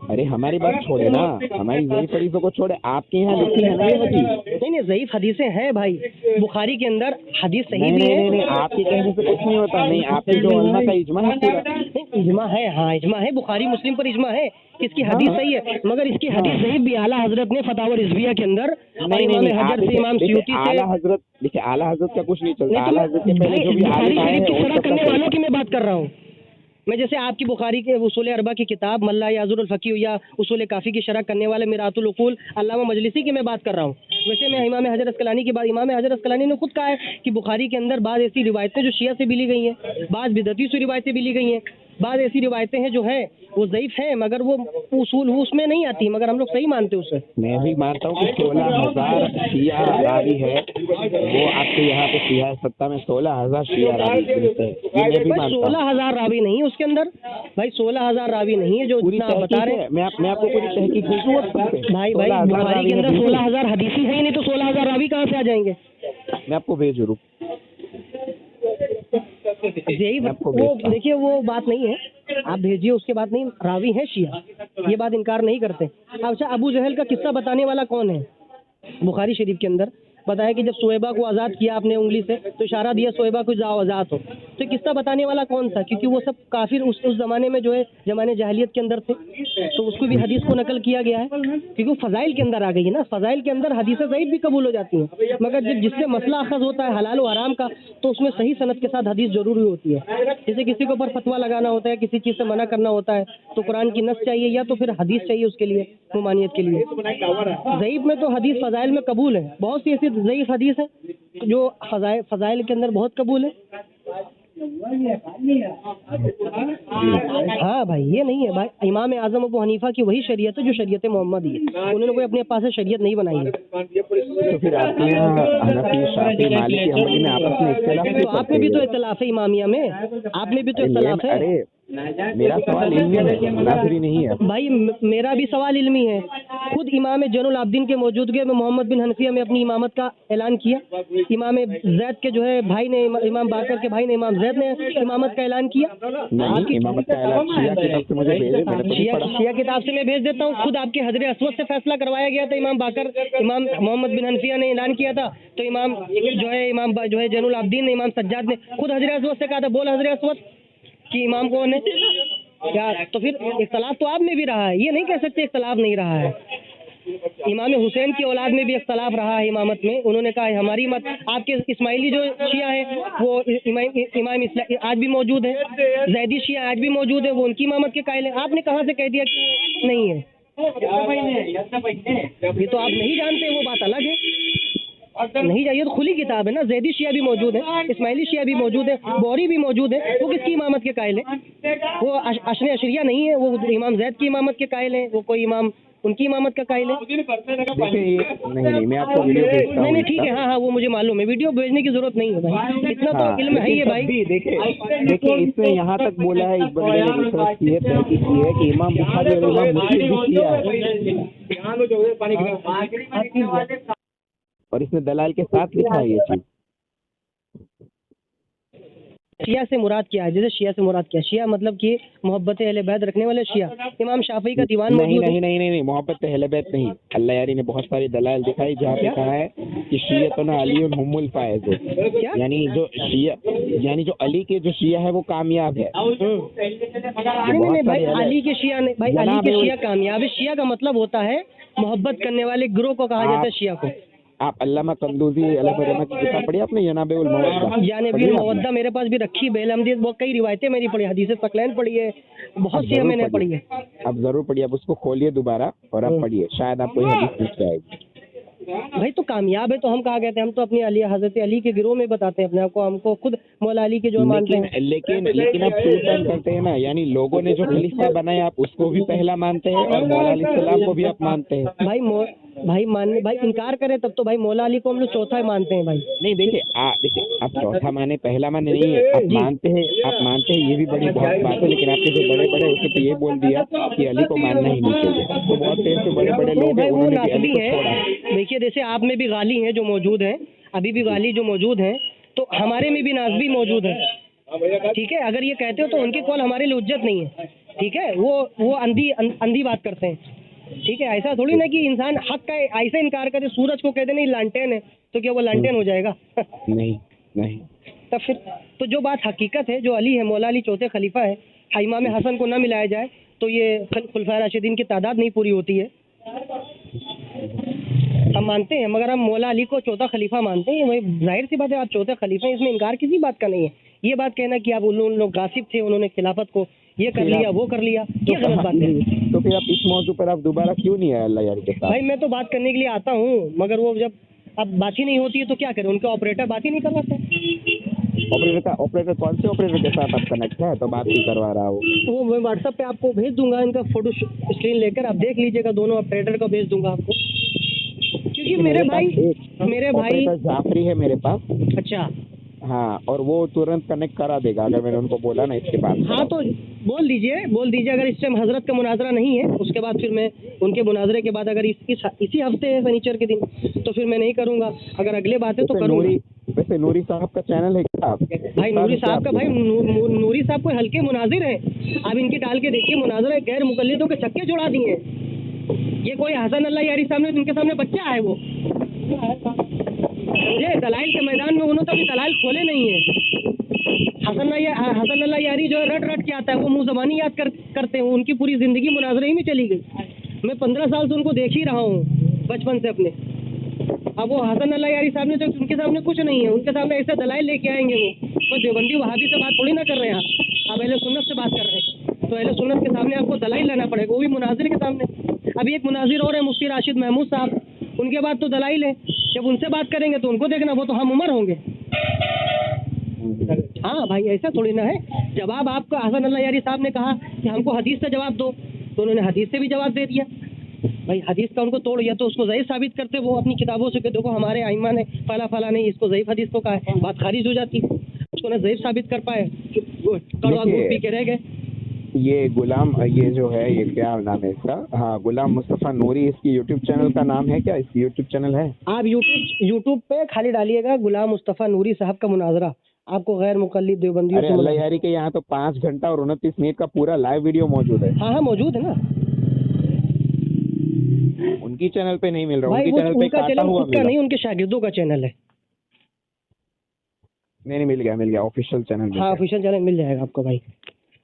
अरे हमारी बात छोड़े ना, हमारी ज़ईफ़ हदीसों को छोड़े, आपके यहाँ लिखी है ना ये हदीस। नहीं, ज़ईफ़ हदीसें हैं भाई, बुखारी के अंदर हदीस सही भी है। नहीं, आपके कहने से कुछ नहीं होता। नहीं, आपके जो उलमा का इज्मा है पूरा। नहीं, इज्मा है, हाँ इज्मा है, बुखारी मुस्लिम पर इज्मा है, इसकी हदीस सही है, मगर इसकी हदीस ज़ईफ़ भी आला हजरत ने फतावा रिज़विया के अंदर और इमाम हजर से, इमाम सियूती से। आला हजरत, देखिए आला हजरत का कुछ नहीं चलता। नहीं, आला हजरत के पहले जो भी बुखारी आलिम आए शरीफ हैं की उन शरह सबका करने वालों चलता की मैं बात कर रहा हूँ। मैं जैसे आपकी बुखारी के उसूल अरबा की किताब मल्ला याजुरुल फकीह या उसूल काफ़ी की शरह करने वाले मिरातुल उकूल अल्लामा मजलिसी की मैं बात कर रहा हूँ। वैसे मैं इमाम हजर अस्कलानी की बात, इमाम हजर अस्कलानी ने खुद कहा है कि बुखारी के अंदर बाद ऐसी रिवायतें जो शिया से भी ली गई हैं, बाद बिदती से रिवायतें भी ली गई हैं, बाद ऐसी रिवायतें हैं जो हैं वो ज़ईफ़ हैं, मगर वो उसूल वो उसमें नहीं आती, मगर हम लोग सही मानते उसे। मैं भी मानता हूँ कि 16,000 शिया रावी है, वो आपके यहाँ पे शिया सत्ता में 16,000 शिया रावी मिलते हैं, ये मैं भी मानता हूँ। 16,000 रावी नहीं है उसके अंदर भाई, 16,000 रावी नहीं है जो पूरी इतना आप बता रहे हैं। मैं आपको पूरी तहकीक भेजूँ व्हाट्सएप पे। भाई बुखारी के अंदर 16,000 हदीसी है ही नहीं, तो 16,000 रावी कहाँ से आ जाएंगे? मैं आपको भेजूँ, रुक। यही वो देखिए, वो बात नहीं है, आप भेजिए, उसके बाद नहीं, रावी है शिया, ये बात इनकार नहीं करते। अच्छा, अबू जहल का किस्सा बताने वाला कौन है? बुखारी शरीफ के अंदर बताया कि जब सोएबा को आज़ाद किया आपने उंगली से, तो इशारा दिया सोएबा को जाओ आज़ाद हो, तो किस्सा बताने वाला कौन था? क्योंकि वो सब काफिर उस ज़माने में जो है ज़माने जाहिलियत के अंदर थे, तो उसको भी हदीस को नकल किया गया है, क्योंकि वो फ़ज़ाइल के अंदर आ गई है ना। फ़ज़ाइल के अंदर हदीसें ज़ईफ़ भी कबूल हो जाती हैं, मगर जब जिससे मसला अखज़ होता है हलाल और हराम का, तो उसमें सही सनद के साथ हदीस ज़रूरी होती है। जैसे किसी के ऊपर फतवा लगाना होता है, किसी चीज़ से मना करना होता है, तो कुरान की नस चाहिए या तो फिर हदीस चाहिए उसके लिए, ममानियत के लिए। ज़ईफ़ में तो हदीस फ़ज़ाइल में कबूल है, बहुत सी ऐसी ज़ईफ़ हदीस है जो फ़ज़ाइल के अंदर बहुत कबूल है। हाँ भाई, ये नहीं है भाई, इमाम आज़म अबू हनीफा की वही शरीयत है जो शरीयत मोहम्मदी है, उन्होंने कोई अपने पास से शरीयत नहीं बनाई है। तो फिर आपके यहाँ हनफी, शाफी, मालिकी, हंबली में आपस में इख्तिलाफ क्यों तो आप में भी तो इख्तिलाफ है इमामिया में, आप में भी तो इख्तिलाफ है। अरे मेरा सवाल इल्मी है, मुनाज़री नहीं है भाई, मेरा भी सवाल इल्मी है। खुद इमाम जैनुल आबिदीन के मौजूदगी में मोहम्मद बिन हनफिया में अपनी इमामत का ऐलान किया। इमाम जैद के जो है भाई ने, इमाम बाकर के भाई ने, इमाम जैद ने इमामत का ऐलान किया। नहीं, इमामत का ऐलान शिया किताब से मुझे भेजे, मैंने तो नहीं पढ़ा। शिया किताब से मैं भेज देता हूँ। खुद आपके हजरे असवद से फैसला करवाया गया था, इमाम बाकर, इमाम मोहम्मद बिन हनफिया ने ऐलान किया था, तो इमाम जो है जैनुल आबिदीन ने, इमाम सज्जाद ने खुद हजरे असवद से कहा था, बोल हजरे असवद कि इमाम कौन है क्या? तो फिर इख्तलाफ तो आप में भी रहा है, ये नहीं कह सकते इख्तलाफ नहीं रहा है। इमाम हुसैन की औलाद में भी इख्तलाफ रहा है इमामत में, उन्होंने कहा है हमारी मत, आपके इस्माइली जो शिया है वो इमाम आज भी मौजूद है, जैदी शिया आज भी मौजूद है, वो उनकी इमामत के कायल है। आपने कहाँ से कह दिया कि नहीं है? ये तो आप नहीं जानते, वो बात अलग है। नहीं जाइए तो खुली किताब है ना, जैदी शिया भी मौजूद है, इस्माइली शिया भी मौजूद है, बौरी भी मौजूद है, वो किसकी इमामत के कायल है? वो अशने अशरिया नहीं है, वो इमाम जैद की इमामत के कायल है, वो कोई इमाम उनकी इमामत का कायल है। देखिए नहीं, मैं आपको वीडियो भेजता हूँ। नहीं ठीक है, हाँ वो मुझे मालूम है, वीडियो भेजने की जरूरत नहीं है भाई, इतना तो इल्म है ही है भाई। देखिए इसने यहाँ तक बोला है, इस बंदे ने रिसर्च की है, तहकीक की है कि इमाम बुखारी और इमाम मुस्लिम भी किया है, और इसने दलाल के साथ लिखा है ये चीज। शिया से मुराद क्या है? जैसे शिया से मुराद क्या है? शिया मतलब कि मोहब्बत अहले बैत रखने वाले शिया। इमाम शाफी का दीवान नहीं मौजूद है। नहीं नहीं नहीं नहीं, मोहब्बत अहले बैत नहीं। अल्लाह यारी ने बहुत सारी दलाइल दिखाई जहाँ पे कहा है कि शियतुना अलीउन हुमुल फायज़, क्या? यानी जो अली के जो शिया है वो कामयाब है। नहीं भाई, अली के शिया नहीं भाई, अली के शिया कामयाब है। शिया का मतलब होता है मोहब्बत करने वाले गिरोह को कहा जाता है शिया को। आप अल्लामा कंदूजी अलैहिर्रहमा की किताब पढ़ी आपने, यनाबेउल मवद्दा? जानेबी मवद्दा मेरे पास भी रखी, बेलहमदियत बहुत कई रिवायतें मेरी पढ़ी, हदीस सकलैन पढ़ी है, बहुत सी मैंने पढ़ी है। आप जरूर पढ़िए, आप उसको खोलिए दोबारा और आप पढ़िए, शायद आपको ये हदीस मिल जाएगी। भाई तो कामयाब है तो हम कहा कहते हैं, हम तो अपनी अली हजरत अली के गिरोह में बताते हैं अपने आप को, हमको खुद मौला अली के जो मानते हैं। लेकिन आप टू टर्न करते हैं ना, यानी लोगों ने जो खलीफा बनाया आप उसको भी पहला मानते हैं और मौला अली सलाम को भी आप मानते हैं। भाई इनकार करें तब तो भाई मौला अली को हम लोग चौथा ही मानते हैं भाई। नहीं देखिए आप चौथा माने पहला माने नहीं है, आप मानते हैं ये भी बड़ी बहुत बात है, लेकिन आपके जो बड़े बड़े उसे तो ये बोल दिया कि अली को मानना ही नहीं चाहिए। तो बहुत देर से बड़े बड़े लोग हैं उन्होंने भी अली को छोड़ा। देखिए जैसे आप में भी गाली हैं जो मौजूद हैं, अभी भी गाली जो मौजूद हैं, तो हमारे में भी नाज़बी मौजूद है। ठीक है, अगर ये कहते हो तो उनके कॉल हमारे लिए उज्जत नहीं है। ठीक है, वो अंधी बात करते हैं। ठीक है, ऐसा थोड़ी ना कि इंसान हक का ऐसे इनकार करे, सूरज को कहते नहीं लालटेन है तो क्या वो लालटेन हो जाएगा? नहीं तब फिर तो जो बात हकीकत है, जो अली है, मौला अली चौथे खलीफा है, इमाम हसन को न मिलाया जाए तो ये खुलफाए राशिदीन की तादाद नहीं पूरी होती है। हम मानते हैं, मगर हम मौला अली को चौथा खलीफा मानते हैं, वही जाहिर सी बात है, आप चौथे खलीफा हैं, इसमें इनकार किसी बात का नहीं है। ये बात कहना कि आप उन लोग गासिब थे, उन्होंने खिलाफत को ये कर लिया वो कर लिया, ये गलत बात है। तो फिर आप इस मौजू पर आप दोबारा क्यों नहीं आए अल्लाह यार के साथ? भाई मैं तो बात करने के लिए आता हूँ, मगर वो जब अब बात ही नहीं होती है तो क्या करें, उनका ऑपरेटर बात ही नहीं करवाता। ऑपरेटर कौन से ऑपरेटर के साथ आप कनेक्ट है तो बात नहीं करवा रहा हो? वो मैं व्हाट्सएप पे आपको भेज दूंगा, इनका फोटो स्क्रीन लेकर आप देख लीजिएगा, दोनों ऑपरेटर का भेज दूंगा आपको, क्योंकि मेरे भाई जाफरी है मेरे पास। अच्छा हाँ, और वो तुरंत कनेक्ट करा देगा अगर मैंने उनको बोला ना इसके बाद। हाँ तो बोल दीजिए अगर इस टाइम हजरत का मुनाजरा नहीं है, उसके बाद फिर मैं उनके मुनाजरे के बाद अगर इसी हफ्ते है शनिचर के दिन तो फिर मैं नहीं करूँगा, अगर अगले बात है तो करूँगा। वैसे नूरी साहब का चैनल है क्या? भाई नूरी साहब का भाई नूरी साहब कोई हल्के मुनाजिर हैं, आप इनकी डाल के देखिए, मुनाजरा गैर मुकल्लिदों के छक्के जोड़ा दिए। ये कोई हसन अल्लाह यारी सामने उनके सामने बच्चा है वो, ये दलाइल के मैदान में उन्होंने तो अभी दलाइल खोले नहीं है। हसन अल्लाह यारी जो है रट के आता है, वो मुँह ज़बानी याद करते हैं, उनकी पूरी ज़िंदगी मुनाजरे ही में चली गई। मैं 15 साल से उनको देख ही रहा हूँ बचपन से अपने। अब वो हसन अल्लाह यारी सामने तो उनके सामने कुछ नहीं है, उनके सामने ऐसे दलाइल लेके आएंगे वो देवबंदी वहाबी से बात थोड़ी ना कर रहे हैं, आप अहले सुन्नत से बात कर रहे हैं, तो अहले सुन्नत के सामने आपको दलाइल लेना पड़ेगा, वो भी मुनाजिर के सामने। अभी एक मुनाजिर और है मुफ्ती राशिद महमूद साहब, उनके बाद तो दलाइल है, जब उनसे बात करेंगे तो उनको देखना, वो तो हम उम्र होंगे। हाँ भाई ऐसा थोड़ी ना है, जवाब आपका हसन अल्लाह यारी साहब ने कहा कि हमको हदीस से जवाब दो, तो उन्होंने हदीस से भी जवाब दे दिया। भाई हदीस का उनको तोड़, या तो उसको ज़ईफ़ साबित करते वो अपनी किताबों से कि देखो हमारे आइमा ने फला नहीं इसको ज़ईफ़ हदीस को कहा है, बात खारिज हो जाती, उसको ना ज़ईफ़ साबित कर पाए, कड़वा दूध पी के रह गए। ये गुलाम, ये जो है, ये क्या नाम है इसका? हाँ, गुलाम मुस्तफ़ा नूरी, इसकी यूट्यूब चैनल का नाम है क्या? इसकी यूट्यूब चैनल है? आप यूट्यूब पे खाली डालिएगा गुलाम मुस्तफ़ा नूरी साहब का मुनाजरा, आपको गैर मुकल्लिद देवबंदियों से। अल्लाह यारी के यहाँ तो 5 घंटा और 29 मिनट का पूरा लाइव वीडियो मौजूद है। हाँ मौजूद है ना, उनकी चैनल पे नहीं मिल रहा, भाई उनकी चैनल पे काटा हुआ उनका नहीं, उनके शागिर्दों का चैनल है। नहीं मिल गया ऑफिशियल चैनल। हाँ ऑफिशियल चैनल मिल जाएगा आपको भाई,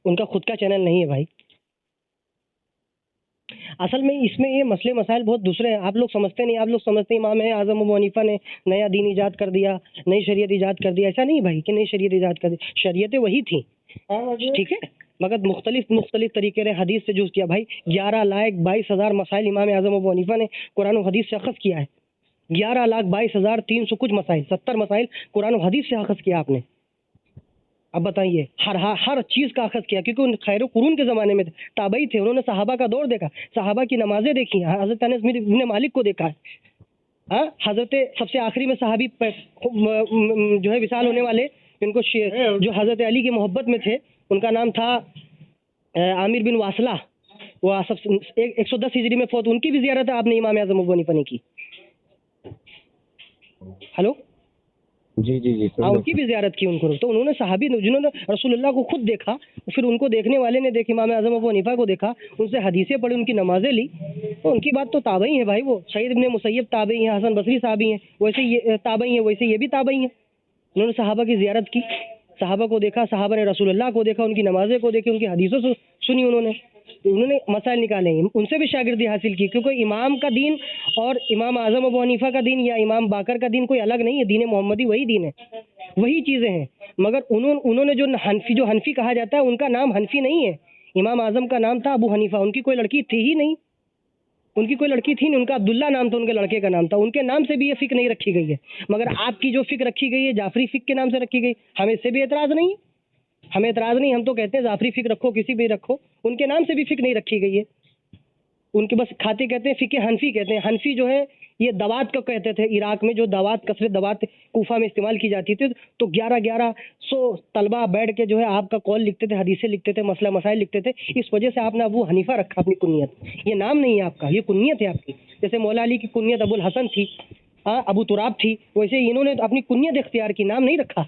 उनका खुद का चैनल नहीं है भाई। असल में इसमें ये मसले मसाइल बहुत दूसरे हैं, आप लोग समझते नहीं, आप लोग समझते इमाम है आज़म अबू हनीफा ने नया दीन ईजाद कर दिया, नई शरीयत ईजाद कर दिया, ऐसा नहीं भाई कि नई शरीयत ईजाद कर दी, शरीयतें वही थी, ठीक है, मगर मुख्तलिफ तरीके ने हदीस से जूझ किया। भाई 11,22,000 मसाइल इमाम आज़म अबू हनीफा ने कुरान और हदीस से अखज़ किया है, 11,22,300 कुछ मसाइल, 70 मसाइल कुरान और हदीस से अखज़ किया आपने। अब बताइए, हर चीज़ का अखज़ किया, क्योंकि उन खैर कुरून के ज़माने में ताबई थे, उन्होंने सहाबा का दौर देखा, सहाबा की नमाजें देखी, हज़रत अनस बिन मालिक को देखा है, हाँ हज़रत सबसे आखिरी में सहाबी जो है विसाल होने वाले, इनको जो हज़रत अली की मोहब्बत में थे, उनका नाम था आमिर बिन वासला, वो 110 हिजरी में फौत, उनकी भी ज़ियारत आपने इमाम आज़म अबू हनीफा ने की। हेलो जी जी जी हाँ, उनकी भी ज़ियारत की उनको। तो उन्होंने सहाबी जिन्होंने रसूलुल्लाह को खुद देखा, फिर उनको देखने वाले ने देखे इमाम आज़म अबू हनीफा को देखा, उनसे हदीसें पढ़ी, उनकी नमाज़ें ली, तो उनकी बात तो ताबई है भाई। वो सईद इब्न मुसय्यब ताबई हैं, हसन बसरी साहबी हैं, वैसे ये ताबई हैं, वैसे ये भी ताबई हैं। उन्होंने सहाबा की ज़ियारत की, सहाबा को देखा, सहाबा ने रसूलुल्लाह को देखा, उनकी नमाज़ें को देखी, उनकी हदीसों सुनी उन्होंने, तो उन्होंने मसाइल निकाले, उनसे भी शागिर्दी हासिल की। क्योंकि इमाम का दीन और इमाम आज़म अबू हनीफा का दीन या इमाम बाकर का दीन कोई अलग नहीं है, दीन मोहम्मदी वही दीन है, वही चीज़ें हैं। मगर उन्होंने जो हनफी कहा जाता है, उनका नाम हनफी नहीं है। इमाम आज़म का नाम था अबू हनीफा, उनकी कोई लड़की थी ही नहीं, उनकी कोई लड़की थी नहीं, उनका अब्दुल्ला नाम था, उनके लड़के का नाम था, उनके नाम से भी ये फ़िक नहीं रखी गई है। मगर आपकी जो फ़िक रखी गई है जाफरी फ़िक के नाम से रखी गई, हमें इससे भी एतराज़ नहीं है, हमें एतराज़ नहीं, हम तो कहते हैं जाफरी फ़िक रखो, किसी भी रखो, उनके नाम से भी फ़िक नहीं रखी गई है। उनके बस खाते कहते हैं, फ़िक हनफी कहते हैं। हनफी जो है ये दवात को कहते थे, इराक में जो दवात कसरत दवात कूफा में इस्तेमाल की जाती थी, तो 1100 तलबा बैठ के जो है आपका कौल लिखते थे, हदीसें लिखते थे, मसला मसाइल लिखते थे। इस वजह से आपने अबू हनीफा रखा अपनी कुनियत, ये नाम नहीं है आपका, ये कुनियत है आपकी। जैसे मौला अली की कुनियत अबुल हसन थी, हाँ अबू तुराब थी, वैसे इन्होंने तो अपनी कुनियत इख्तियार की, नाम नहीं रखा।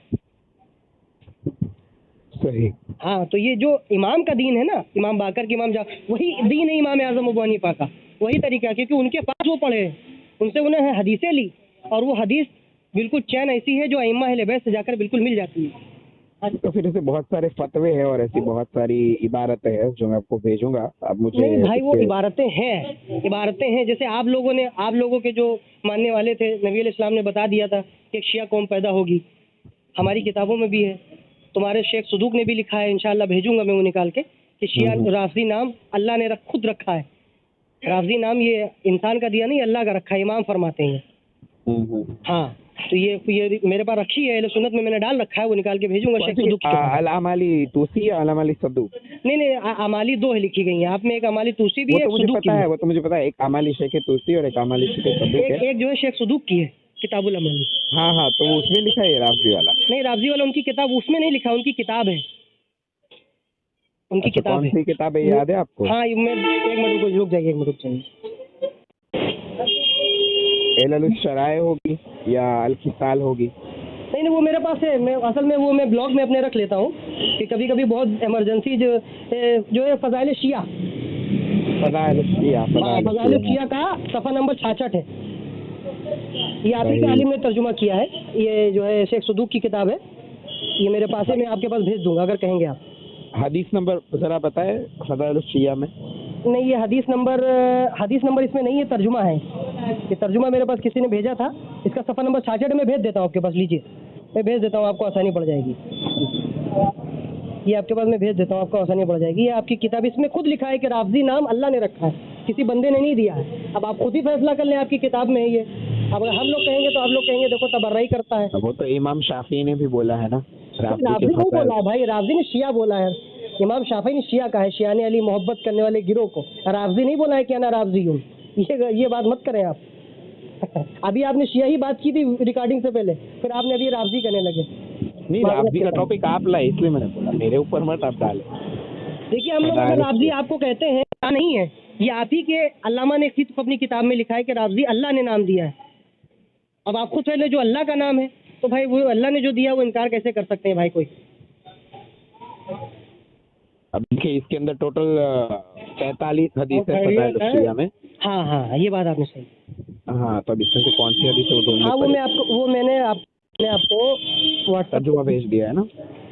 सही। हाँ, तो ये जो इमाम का दीन है ना, इमाम बाकर की वही दीन है इमाम आज़म अबू हनीफा का, वही तरीका, क्योंकि उनके पास वो पढ़े, उनसे उन्हें हदीसें ली, और वो हदीस बिल्कुल चैन ऐसी है जो अइम्मा अहले बैत से जाकर बिल्कुल मिल जाती है। तो फिर ऐसे बहुत सारे फतवे हैं और ऐसी बहुत सारी इबारतें हैं जो मैं आपको भेजूंगा, आप मुझे। नहीं भाई, वो इबारतें हैं, जैसे आप लोगों के जो मानने वाले थे, नबी अलैहि सलाम ने बता दिया था कि एक शिया कौम पैदा होगी, हमारी किताबों में भी है, तुम्हारे शेख सदूक ने भी लिखा है, इंशाल्लाह भेजूंगा मैं वो निकाल के, कि शिया राफजी नाम अल्लाह ने खुद रखा है। राफजी नाम ये इंसान का दिया नहीं, अल्लाह का रखा है, इमाम फरमाते हैं। हाँ, तो ये मेरे पास रखी है, अहले सुन्नत में मैंने डाल रखा है, वो निकाल के भेजूंगा शेख सदूक के पास। अलामाली तूसी या अलामाली सदूक? नहीं, अमाली 2 है लिखी गई हैं, आप में एक अमाली तूसी भी है, वो तो मुझे पता है, वो तो मुझे पता है, एक अमाली शेख तूसी और एक अमाली शेख सदूक है। एक जो है शेख सदूक की है, किताबुल अमाली। हाँ हाँ, तो उसमें लिखा है राफजी वाला? नहीं, राफजी वाला उनकी किताब उसमें नहीं लिखा, उनकी किताब है, उनकी अच्छा, किताब कौन है। सी किताब है, याद है आपको? हाँ, मैं एक मिनट रुक जाइए, एक मिनट रुक जाइए। एलल शराय होगी या अल खिसाल होगी? नहीं, वो मेरे पास है, मैं असल में वो मैं ब्लॉग में अपने रख लेता हूँ कि कभी कभी बहुत इमरजेंसी जो है फ़ज़ाइल शिया, फ़ज़ाइल शिया का सफ़ा नंबर 66 है, ये आप ही के आलिम ने तर्जुमा किया है, ये जो है शेख सदूक की किताब है, ये मेरे पास है, मैं आपके पास भेज दूंगा अगर कहेंगे आप। हदीस नंबर ज़रा बताएं फ़ज़ाइल शिया में। नहीं, ये हदीस नंबर इसमें नहीं है, तर्जुमा है, ये तर्जुमा मेरे पास किसी ने भेजा था, इसका सफ़ा नंबर 66 में भेज देता हूँ आपके पास, लीजिए मैं भेज देता हूँ, आपको आसानी पड़ जाएगी, ये आपके पास मैं भेज देता हूँ, आपको आसानी पड़ जाएगी। ये आपकी किताब, इसमें खुद लिखा है कि राफजी नाम अल्लाह ने रखा है, किसी बंदे ने नहीं दिया है। अब आप खुद ही फैसला कर लें, आपकी किताब में है ये। अब अगर हम लोग कहेंगे तो आप लोग कहेंगे देखो तबर्राई करता है। वो तो इमाम शाफी ने भी बोला है ना, राफजी नहीं बोला है भाई, राफजी ने शिया बोला है, इमाम शाफी ने शिया कहा है, शियाने अली मोहब्बत करने वाले गिरोह को, राफजी नहीं बोला है कि अना राफजी हूँ, ये बात मत करें आप। अभी आपने शिया ही बात की थी रिकॉर्डिंग से पहले, फिर आपने अभी राफजी करने लगे। नहीं, राफजी का टॉपिक आप लाए इसलिए मैंने बोला, मेरे ऊपर मत आप डाले। देखिए, हम लोग अगर राफजी आपको कहते हैं, नहीं है, ये आप ही के अल्लामा ने खुद अपनी किताब में लिखा है कि राफजी अल्लाह ने नाम दिया है। अब आप खुद पहले जो अल्लाह का नाम है, तो भाई वो अल्लाह ने जो दिया वो इनकार कैसे कर सकते हैं भाई कोई? अब देखिए, इसके अंदर टोटल 45 हदीस है फ़ज़ाइल शिया में। हाँ, ये बात आपने सही। हाँ, तो अब इसमें से कौन सी हदीस है वो ढूंढनी हाँ, पड़ेगी। मैंने आपको व्हाट्सएप तर्जुमा भेज दिया है ना?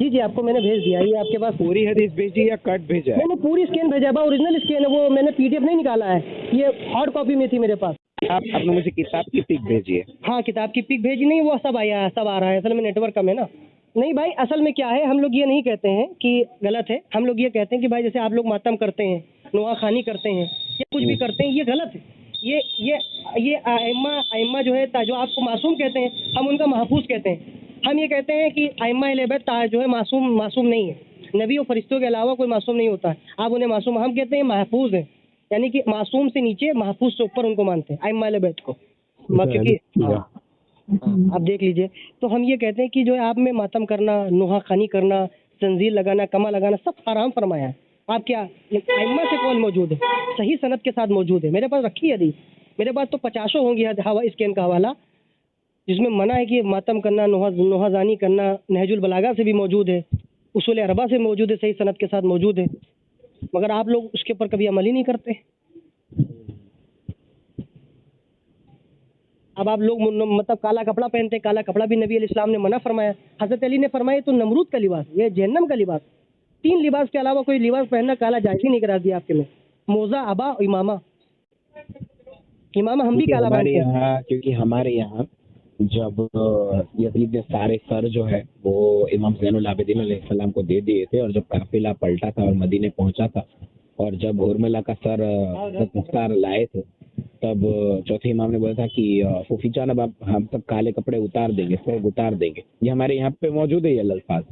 जी, आपको मैंने भेज दिया, ये आपके पास पूरी हदीस भेजी या कट भेजा है? मैंने पूरी स्कैन भेजा है, ओरिजिनल स्कैन है, वो मैंने PDF नहीं निकाला है, ये हार्ड कॉपी में थी मेरे पास। आपने मुझे किताब की पिक भेजी है? हाँ, किताब की पिक भेजी नहीं, वो सब आ रहा है, असल में नेटवर्क कम है ना। नहीं भाई, असल में क्या है, हम लोग ये नहीं कहते हैं कि गलत है, हम लोग ये कहते हैं कि भाई जैसे आप लोग मातम करते हैं, नुआ खानी करते हैं या कुछ भी करते हैं, ये गलत है। ये अइम्मा जो है, जो आपको मासूम कहते हैं, हम उनका महफूज कहते हैं। हम ये कहते हैं कि अइम्मा अहले बैत जो है मासूम नहीं है, नबी और फरिश्तों के अलावा कोई मासूम नहीं होता है, आप उन्हें मासूम, हम कहते हैं महफूज है, यानी कि मासूम से नीचे महफूज से ऊपर उनको मानते हैं अइम्मा अहले बैत को, क्योंकि आप देख लीजिए। तो हम ये कहते हैं कि जो है आप में मातम करना, नुहा खानी करना, तंजील लगाना, कमा लगाना, सब हराम फरमाया है। आप क्या अइम्मा से कौन मौजूद है, सही सनद के साथ मौजूद है, मेरे पास रखी है हदीस, मेरे पास तो 50 होंगी हवा स्कैन का हवाला, जिसमें मना है कि मातम करना, नोहाजानी करना नहजुल बलागा से भी मौजूद है, उसूल अरबा से मौजूद है, सही सनद के साथ मौजूद है, मगर आप लोग उसके ऊपर कभी अमल ही नहीं करते। अब आप लोग मतलब काला कपड़ा पहनते हैं, काला कपड़ा भी नबी अलैहिस्सलाम ने मना फरमाया, हज़रत अली ने फरमाया तो नमरूद का लिबास, ये जहन्नम का लिबास, 3 लिबास के अलावा कोई लिबास पहनना काला जायज़ ही नहीं करा दिया आपके में, मोज़ा, अबा और इमामा। इमामा हम भी काला बांधते हैं। क्योंकि हमारे यहाँ जब यजीद ने सारे सर जो है वो इमाम ज़ैनुल आबिदीन अलैहिस्सलाम को दे दिए थे, और जब काफिला पलटा था और मदीने पहुंचा था, और जब हुरमला का सर हज़रत मुख्तार लाए थे, तब चौथे इमाम ने बोला था कि फूफी जान अब आप हम सब काले कपड़े उतार देंगे, सब उतार देंगे। ये हमारे यहाँ पे मौजूद है ये अल्फाज,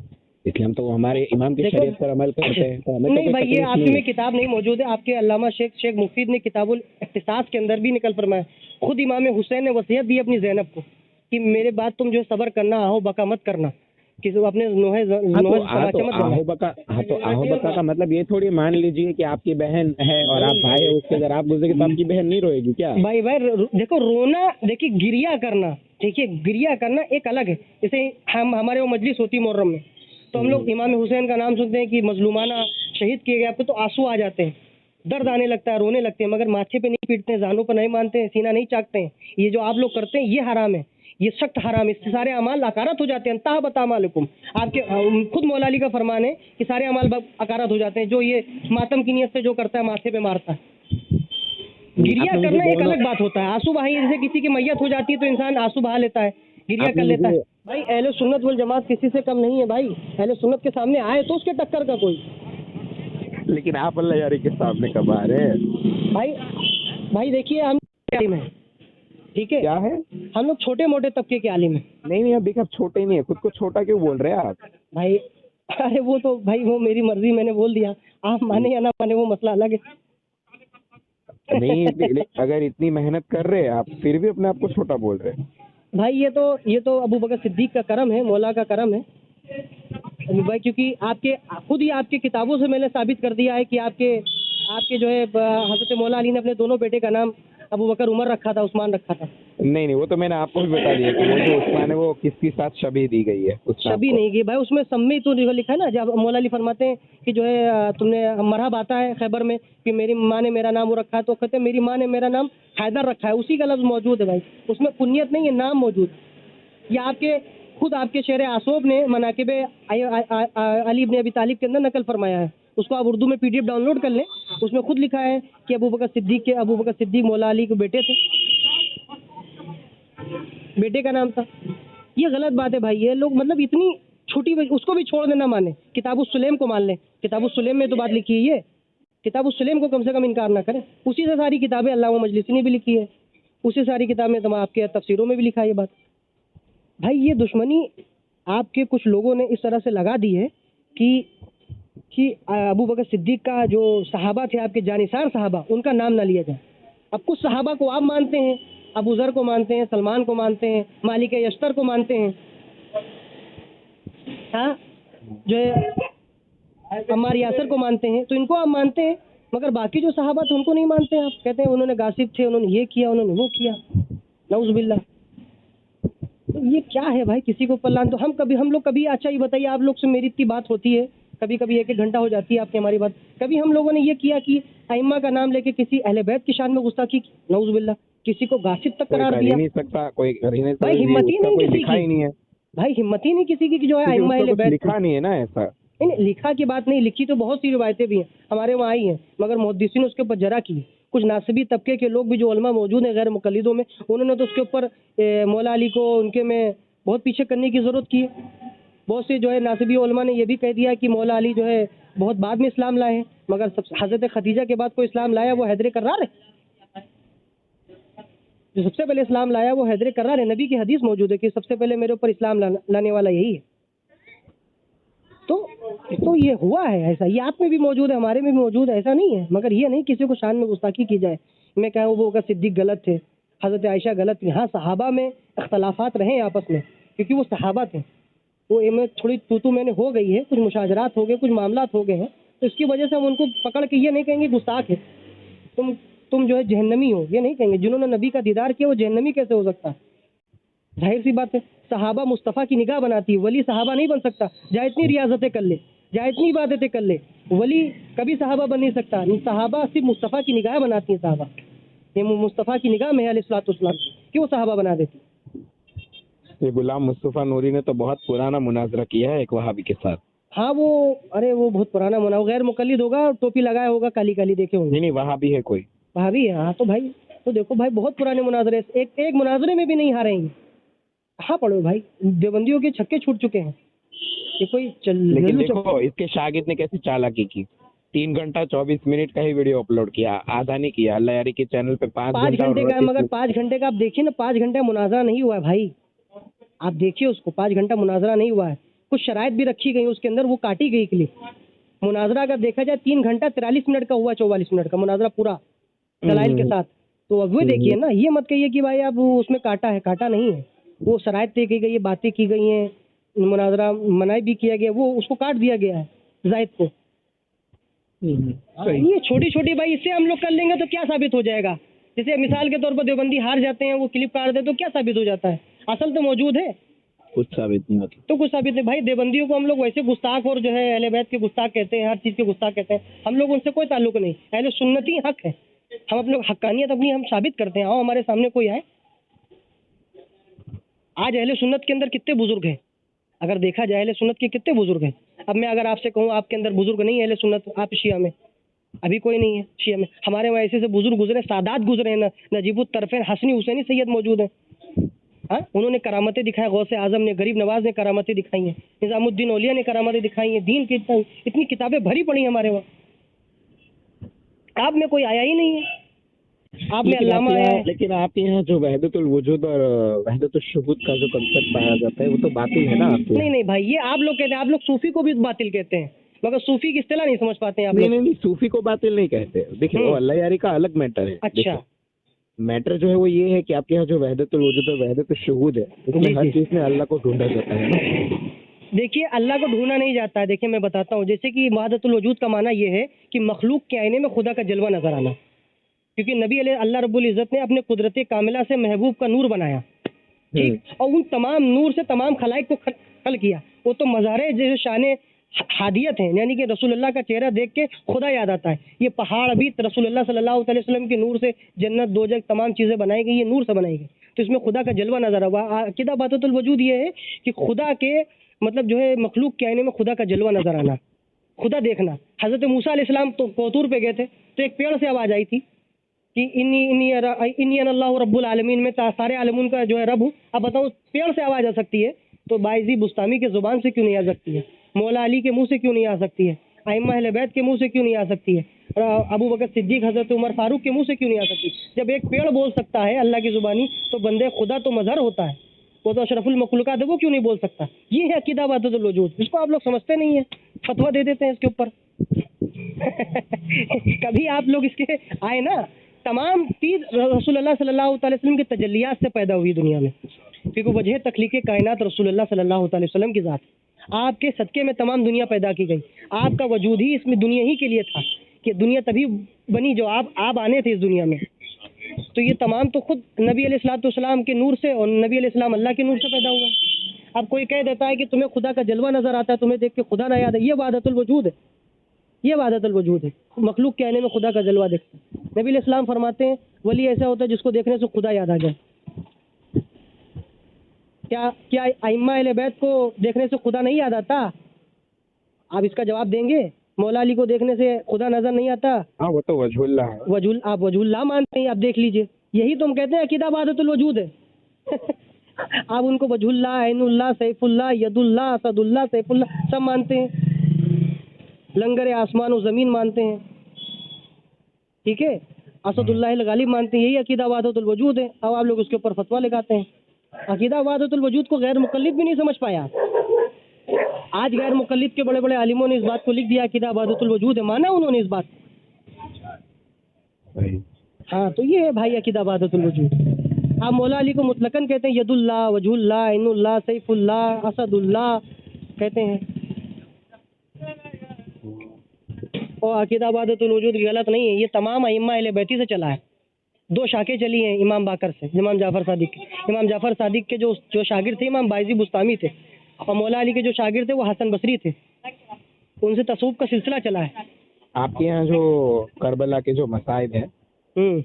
इसलिए हम तो हमारे इमाम की शरीयत पर अमल करते हैं। तो हमें तो नहीं कोई भाई, ये तकलीफ आपके नहीं में है। किताब नहीं मौजूद है, आपके अल्लामा शेख मुफीद ने किताबुल इख्तिसास के अंदर भी निकल फरमाया, खुद इमाम हुसैन ने वसीयत दी अपनी ज़ैनब को कि मेरे बाद तुम जो सब्र करना, आहो बका मत करना, कि जो अपने नोहे समाचा मत करना। आहो बका का मतलब ये थोड़ी मान लीजिए कि आपकी बहन है और आप भाई है, उसके अगर आप गुजरेगी तो आपकी बहन नहीं रोएगी क्या? भाई देखो, रोना, देखिए गिरिया करना, देखिए गिरिया करना एक अलग है। जैसे हम हमारे वो मजलिस होती है मुहर्रम में, तो हम लोग इमाम हुसैन का नाम सुनते हैं कि मजलूमाना शहीद किए गए, आपको तो आंसू आ जाते हैं, दर्द आने लगता है, रोने लगते हैं, मगर माथे पे नहीं पीटते हैं, जानों पर नहीं मानते हैं, सीना नहीं चाकते हैं। ये जो आप लोग करते हैं ये हराम है, ये सख्त हराम है, इससे सारे अमाल अकारत हो जाते हैं। अंतः बतामालकुम, आपके खुद मौला अली का फरमान है कि सारे अमाल अकारत हो जाते हैं। जो ये मातम की नीयत से जो करता है, माथे पे मारता है। गिरिया करना एक अलग बात होता है, आंसू बहाई, जैसे किसी की मैयत हो जाती है तो इंसान आंसू बहा लेता है, गिरिया कर लेता है। भाई अहले सुन्नत वल जमात किसी से कम नहीं है भाई, अहले सुन्नत के सामने आए तो उसके टक्कर का कोई। लेकिन आप अल्लाह यारी के सामने कब आ रहे हैं? भाई देखिए, हम आलिम हैं, ठीक है, क्या है? हम लोग छोटे मोटे तबके के आलिम हैं। नहीं अब देखिए, आप छोटे नहीं है, खुद को छोटा क्यों बोल रहे हैं आप? भाई अरे वो तो भाई वो मेरी मर्जी, मैंने बोल दिया, आप माने या ना माने वो मसला अलग है। नहीं अगर इतनी मेहनत कर रहे हैं आप, फिर भी अपने आप को छोटा बोल रहे हैं। भाई ये तो अबू बकर सिद्दीक का करम है, मौला का करम है भाई, क्योंकि आपके खुद ही आपके किताबों से मैंने साबित कर दिया है कि आपके जो है हज़रत मौला अली ने अपने दोनों बेटे का नाम अबू बकर उमर रखा था, उस्मान रखा था। नहीं वो तो मैंने आपको भी बता दिया कि वो जो उस्मान है वो किसके साथ शबी दी गई है। शबी नहीं की भाई, उसमें सम्मी तो लिखा है ना, जब मौला अली फरमाते हैं कि जो है तुमने मरहब आता है खैबर में कि मेरी माँ ने मेरा नाम वो रखा है, तो कहते हैं मेरी माँ ने मेरा नाम हैदर रखा है, उसी का लफ्ज़ मौजूद है भाई, उसमें कुनियत नहीं है, नाम मौजूद। या आपके खुद आपके शेर आसोब ने मनाकिब अली इब्न अबी तालिब के अंदर नकल फरमाया है, उसको आप उर्दू में PDF डाउनलोड कर लें, उसमें खुद लिखा है कि अबू बकर सिद्दीक मौला अली के बेटे थे, बेटे का नाम था। ये गलत बात है भाई, ये लोग मतलब इतनी छोटी, उसको भी छोड़ देना माने, किताबुस्सुलैम को मान लें, किताबुस्सुलैम में तो बात लिखी है, ये किताबुस्सुलैम को कम से कम इनकार ना करें, उसी से सारी किताबें अल्लामा मजलिसी ने भी लिखी है, उसी सारी किताब में तमाम आपके तफसीरों में भी लिखा है ये बात। भाई ये दुश्मनी आपके कुछ लोगों ने इस तरह से लगा दी है कि अबू बकर सिद्दीक का जो सहाबा थे, आपके जानिसार सहाबा, उनका नाम ना लिया जाए। अब कुछ सहाबा को आप मानते हैं, अबू ज़र को मानते हैं, सलमान को मानते हैं, मालिक यश्तर को मानते हैं, हाँ, जो है अम्मार यासर को मानते हैं, तो इनको आप मानते हैं, मगर बाकी जो सहाबा थे उनको नहीं मानते हैं। आप कहते हैं उन्होंने गासिब थे, उन्होंने ये किया, उन्होंने वो किया, नऊज़ बिल्लाह। तो ये क्या है भाई, किसी को पल्लान। तो हम लोग कभी, अच्छा ये बताइए, आप लोग से मेरी इतनी बात होती है, कभी कभी 1-1 घंटा हो जाती है आपकी हमारी बात, कभी हम लोगों ने ये किया कि अइम्मा का नाम लेके किसी अहले बैत की शान में गुस्ताखी की, नऊज़ बिल्लाह, किसी को गासिब तक करार दिया? नहीं सकता कोई कर ही नहीं सकता भाई, हिम्मत ही नहीं किसी लिखा ही नहीं है भाई, हिम्मत ही नहीं किसी की कि जो है अइम्मा अहले बैत। लिखा नहीं है ना ऐसा। नहीं, लिखा की बात नहीं, लिखी तो बहुत सी रिवायतें भी हैं, हमारे वहाँ आई हैं, मगर मुहद्दिसीन ने उसके ऊपर जरा की। कुछ नासिबी तबके के लोग भी जो उलमा मौजूद हैं गैर मुक़ल्लिदों में, उन्होंने तो उसके ऊपर मौला अली को उनके में बहुत पीछे करने की ज़रूरत की है। बहुत से जो है नासिबी उलमा ने यह भी कह दिया कि मौला अली जो है बहुत बाद में इस्लाम लाए हैं, मगर हज़रत खदीजा के बाद कोई इस्लाम लाया वो हैदर कर्रार है। जो सबसे पहले इस्लाम लाया वो हैदर कर्रार है। नबी की हदीस मौजूद है कि सबसे पहले मेरे ऊपर इस्लाम लाने वाला यही है। तो ये हुआ है ऐसा, ये आप में भी मौजूद है, हमारे में भी मौजूद है, ऐसा नहीं है। मगर ये नहीं किसी को शान में गुस्ताखी की जाए। मैं कहूँ वो का सिद्दीक गलत थे, हज़रत आयशा गलत थी। हाँ, सहाबा में इख्तलाफात रहे आपस में, क्योंकि वो सहाबा थे, वो इनमें थोड़ी तू मैंने हो गई है, कुछ मुशाजरात हो गए, कुछ मामलात हो गए हैं, तो इसकी वजह से हम उनको पकड़ के ये नहीं कहेंगे गुस्ताख है, तुम जो है जहन्नमी हो, ये नहीं कहेंगे। जिन्होंने नबी का दीदार किया वो जहन्नमी कैसे हो सकता है? जाहिर सी बात है, सहाबा मुस्तफ़ा की निगाह बनाती है, वली सहाबा नहीं बन सकता, चाहे इतनी रियाजतें कर ले, चाहे इतनी इबादतें कर ले, वली कभी सहाबा बन नहीं सकता। सहाबा सिर्फ मुस्तफ़ा की निगाह बनाती है। सहाबा ये मुस्तफ़ा की निगाह में है अलैहिस्सलातु वस्सलाम कि वो सहाबा बना देती। ये गुलाम मुस्तफ़ा नूरी ने तो बहुत पुराना मुनाजरा किया है एक वहाबी के साथ। हाँ वो, अरे वो बहुत पुराना मुना, गैर मुकल्लिद होगा, टोपी लगाया होगा, काली काली देखे होंगे। नहीं नहीं, वहाबी है कोई। भाभी हाँ तो भाई, तो देखो भाई बहुत पुराने मुनाजरे, एक मुनाजरे में भी नहीं हारेंगे। कहाँ पढ़ो भाई, देवबंदियों के छक्के छूट चुके हैं। ये कोई लेकिन लल्लू देखो इसके शागिर्द ने कैसी चालाकी की, 3 घंटा 24 मिनट का ही वीडियो अपलोड किया, आधा नहीं किया। अल्लाह यारी के चैनल पे 5 5 घंटा और घंटे का है, 32 मगर 5 घंटे का आप देखिए ना, 5 घंटे मुनाजरा नहीं हुआ है भाई। आप देखिए उसको, 5 घंटा मुनाजरा नहीं हुआ है। कुछ शराइत भी रखी गई उसके अंदर, वो काटी गई क्लिप। मुनाजरा अगर देखा जाए 3 घंटा 43 मिनट का हुआ, 44 मिनट का मुनाजरा पूरा दलाइल के साथ। तो अब वो देखिए ना, ये मत कहिए कि भाई आप उसमें काटा है, काटा नहीं है। वो शराइत तय की गई है, बातें की गई हैं, मुनाजरा मनाई भी किया गया, वो उसको काट दिया गया है जायद को। ये छोटी छोटी भाई, इससे हम लोग कर लेंगे तो क्या साबित हो जाएगा? जैसे मिसाल के तौर पर देवबंदी हार जाते हैं, वो क्लिप काट दे तो क्या साबित हो जाता है? असल तो मौजूद है, कुछ साबित नहीं होता। तो कुछ साबित नहीं भाई। देवबंदियों को हम लोग वैसे गुस्ताख और जो है अहले बैत के गुस्ताख कहते हैं, हर चीज़ के गुस्ताख कहते हैं। हम लोग उनसे कोई ताल्लुक नहीं, अहले सुन्नती हक है। हम अपने हक्कानियत अपनी हम साबित करते हैं। आओ हमारे सामने कोई आए। आज अहले सुन्नत के अंदर कितने बुजुर्ग हैं? अगर देखा जाए अहले सुन्नत के कितने बुजुर्ग हैं। अब मैं अगर आपसे कहूँ आपके अंदर बुजुर्ग नहीं है अहले सुन्नत, आप शिया में अभी कोई नहीं है। शिया में हमारे वहाँ ऐसे बुजुर्ग गुजरे, सादात गुजरे हैं, नजीबुत तरफ़ैन हसनी हुसैनी सैयद मौजूद हैं। हाँ, उन्होंने करामतें दिखाई, गौसे आजम ने, गरीब नवाज ने करामतें दिखाई हैं, निज़ामुद्दीन औलिया ने करामतें दिखाई हैं, दीन की इतनी किताबें भरी पड़ी हैं हमारे वहाँ। आप में कोई आया ही नहीं है, आप में अल्लामा आया है। लेकिन आपके यहाँ जो वहदतुल वजूद और वहदतुल शुहूद का जो कंसेप्ट पाया जाता है वो तो बातिल है ना आपके यहाँ? नहीं नहीं भाई, ये आप लोग कहते हैं, आप लोग सूफी को भी बातिल कहते हैं, मगर सूफी की इस्तिलाह नहीं समझ पाते हैं आप नहीं लोग। नहीं, सूफी को बातिल नहीं कहते। देखिए वो अल्लाह यारी का अलग मैटर है। अच्छा, मैटर जो है वो ये है कि आपके यहाँ जो वहदतुल वजूद और वहदतुल शुहूद है, उसमें हर चीज में अल्लाह को ढूंढा जाता है ना। देखिए अल्लाह को ढूंढना नहीं जाता है। देखिए मैं बताता हूँ, जैसे कि वहदतुल वजूद का माना ये है कि मखलूक के आईने में खुदा का जलवा नजर आना। क्योंकि नबी अल्लाह रब्बुल इज़्ज़त ने अपने कुदरत कामिला से महबूब का नूर बनाया, ठीक, और उन तमाम नूर से तमाम खलाइक को खल किया। वो तो मज़ारे जैसे शान हादियत हैं, यानी कि रसूलुल्लाह का चेहरा देख के खुदा याद आता है। ये पहाड़ भी रसूलुल्लाह सल्लल्लाहु अलैहि वसल्लम के नूर से, जन्नत दोजख तमाम चीज़ें बनाई गई, ये नूर से बनाई गई, तो इसमें खुदा का जलवा नजर आवा। अकीदा वहदतुल वजूद ये है कि खुदा के मतलब जो है मखलूक के आईने में खुदा का जलवा नजर आना, खुदा देखना। हज़रत मूसा अलैहिस्सलाम तो कोतूर पे गए थे, तो एक पेड़ से आवाज़ आई थी कि इन्नी अल्लाह रब्बुल आलमीन, में सारे आलमून का जो है रब हूँ। अब बताओ पेड़ से आवाज़ आ सकती है तो बाइज़ी बुस्तामी के ज़ुबान से क्यों नहीं आ सकती है? मौला अली के मुंह से क्यों नहीं आ सकती है? अइम्मा अहले बैत के मुंह से क्यों नहीं आ सकती है? अबू बकर सिद्दीक, हज़रत उमर फारूक के मुंह से क्यों नहीं आ सकती? जब एक पेड़ बोल सकता है अल्लाह की ज़ुबानी, तो बंदे खुदा तो मज़हर होता है, वो तो अशरफुल मखलूक़ात है, वो क्यों नहीं बोल सकता? ये है अकीदा वहदतुल वजूद। इसको आप लोग समझते नहीं है, फतवा दे देते हैं इसके ऊपर। कभी आप लोग इसके आए ना, तमाम चीज़ रसूलुल्लाह सल्लल्लाहु अलैहि वसल्लम के तजल्लियात से पैदा हुई दुनिया में, क्योंकि वजह तख्लीक़ कायनात रसूलुल्लाह सल्लल्लाहु अलैहि वसल्लम की ज़ात। आपके सदक़े में तमाम दुनिया पैदा की गई। आपका वजूद ही इसमें दुनिया ही के लिए था कि दुनिया तभी बनी जो आप आने थे इस दुनिया में। तो ये तमाम तो खुद नबी अलैहिस्सलाम के नूर से, और नबी अलैहिस्सलाम अल्लाह के नूर से पैदा हुआ है। अब कोई कह देता है कि तुम्हें खुदा का जलवा नज़र आता है, तुम्हें देख के खुदा ना याद है, ये वहदतुल वजूद है, ये वहदतुल वजूद है। मखलूक के आने में खुदा का जलवा देखते हैं। नबी अलैहिस्सलाम फरमाते हैं वली ऐसा होता है जिसको देखने से खुदा याद आ जाए। क्या अइम्मा अहले बैत को देखने से खुदा नहीं याद आता? आप इसका जवाब देंगे? मौला अली को देखने से खुदा नजर नहीं आता? हाँ वो तो वजहुल्लाह है। आप वजहुल्लाह मानते हैं, आप देख लीजिए, यही तो हम कहते हैं अकीदा वहदतुल वजूद है। आप उनको वजहुल्लाह, ऐनुल्लाह, सैफुल्लाह, यदुल्लाह, असदुल्लाह, सैफुल्लाह सब मानते हैं, लंगर आसमान और ज़मीन मानते हैं, ठीक है, असदुल्लाह गालिब मानते हैं, यही अकीदा वहदतुल वजूद है। अब आप लोग उसके ऊपर फतवा लगाते हैं। अकीदा वहदतुल वजूद को गैर मुकल्लिद भी नहीं समझ पाया। आज गैर मुकल्लिद के बड़े बड़े आलिमों ने इस बात को लिख दिया अकीदा वहदतुल वजूद है, माना उन्होंने इस बात। हाँ, तो ये है भाई अकीदा वहदतुल वजूद। आप मौला अली को मुतलकन कहते हैं, यदुल्लाह, वजहुल्लाह, ऐनुल्लाह, सैफुल्लाह, असदुल्लाह कहते हैं, और अकीदा वहदतुल वजूद गलत नहीं है। ये तमाम अइम्मा अहले बैती से चला है। दो शाखें चली हैं इमाम बाकर से, इमाम जाफर सादिक के। इमाम जाफर सादिक के जो शागिर्द थे इमाम बाइजी बुस्तामी थे, और मौला अली के जो शागिर्द थे वो हसन बसरी थे। उनसे तसव्वुफ का सिलसिला चला है। आपके यहाँ जो करबला के जो मसाइब है हम्म।